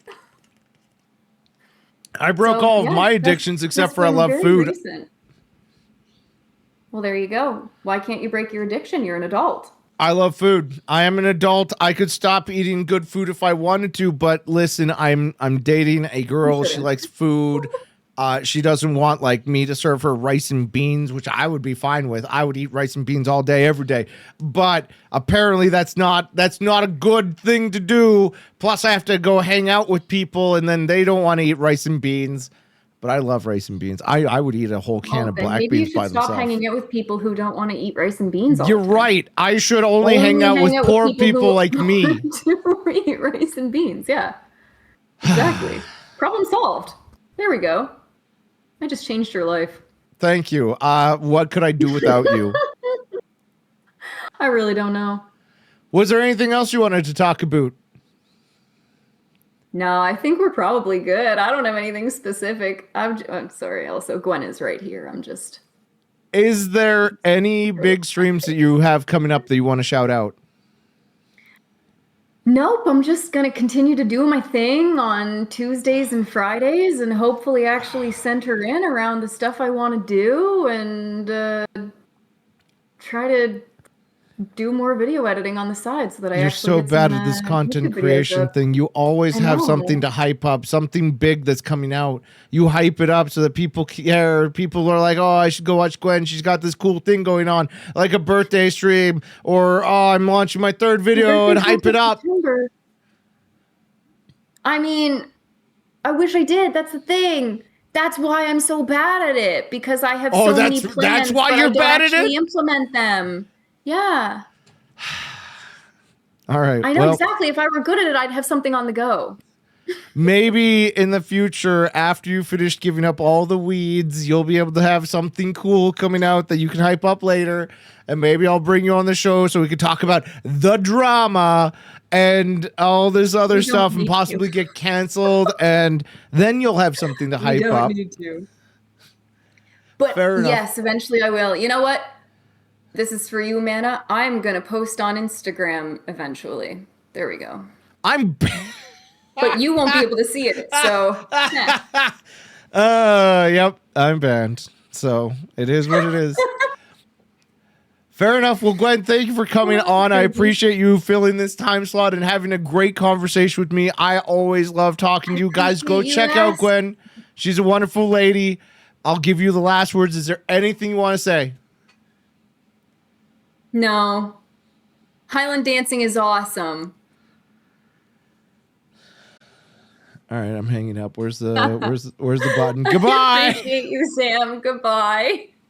I broke all of my addictions except for I love food. Recent. Well, there you go. Why can't you break your addiction? You're an adult. I love food. I am an adult. I could stop eating good food if I wanted to, but listen, I'm dating a girl. She likes food. She doesn't want like me to serve her rice and beans, which I would be fine with. I would eat rice and beans all day, every day. But apparently that's not a good thing to do. Plus I have to go hang out with people and then they don't want to eat rice and beans. But I love rice and beans. I would eat a whole can of black beans by themselves. Maybe you should stop hanging out with people who don't want to eat rice and beans all You're the time. right. I should only hang out with poor people like me. To eat rice and beans, yeah. Exactly. Problem solved. There we go. I just changed your life. Thank you. What could I do without you? I really don't know. Was there anything else you wanted to talk about? No, I think we're probably good. I don't have anything specific. I'm sorry. Also, Gwen is right here. I'm just. Is there any big streams that you have coming up that you want to shout out? Nope. I'm just going to continue to do my thing on Tuesdays and Fridays and hopefully actually center in around the stuff I want to do and try to do more video editing on the side so that I You're actually so get some bad at this content YouTube videos creation up. thing. You always I have something know. to hype up, something big that's coming out. You hype it up so that people care. People are like, oh, I should go watch Gwen. She's got this cool thing going on, like a birthday stream, or oh, I'm launching my third My video and birthday's not hype it till up. September. I mean, I wish I did. That's the thing. That's why I'm so bad at it, because I have Oh, so many that's plans, why but I you're don't bad at it? actually implement them. Yeah. All right. I know Well, exactly. If I were good at it, I'd have something on the go. maybe in the future, after you finish giving up all the weeds, you'll be able to have something cool coming out that you can hype up later. And maybe I'll bring you on the show so we can talk about the drama and all this other We don't stuff and need possibly to. get canceled. And then you'll have something to We hype don't up. need to. But Fair enough. yes, eventually I will. You know what? This is for you, Mana. I'm going to post on Instagram eventually. There we go. I'm. But you won't be able to see it. So, Yep, I'm banned. So it is what it is. Fair enough. Well, Gwen, thank you for coming on. I appreciate you filling this time slot and having a great conversation with me. I always love talking to you guys. Go appreciate you check out asking. Gwen. She's a wonderful lady. I'll give you the last words. Is there anything you want to say? No. Highland dancing is awesome. All right, I'm hanging up. Where's the button? Goodbye. Appreciate you, Sam. Goodbye.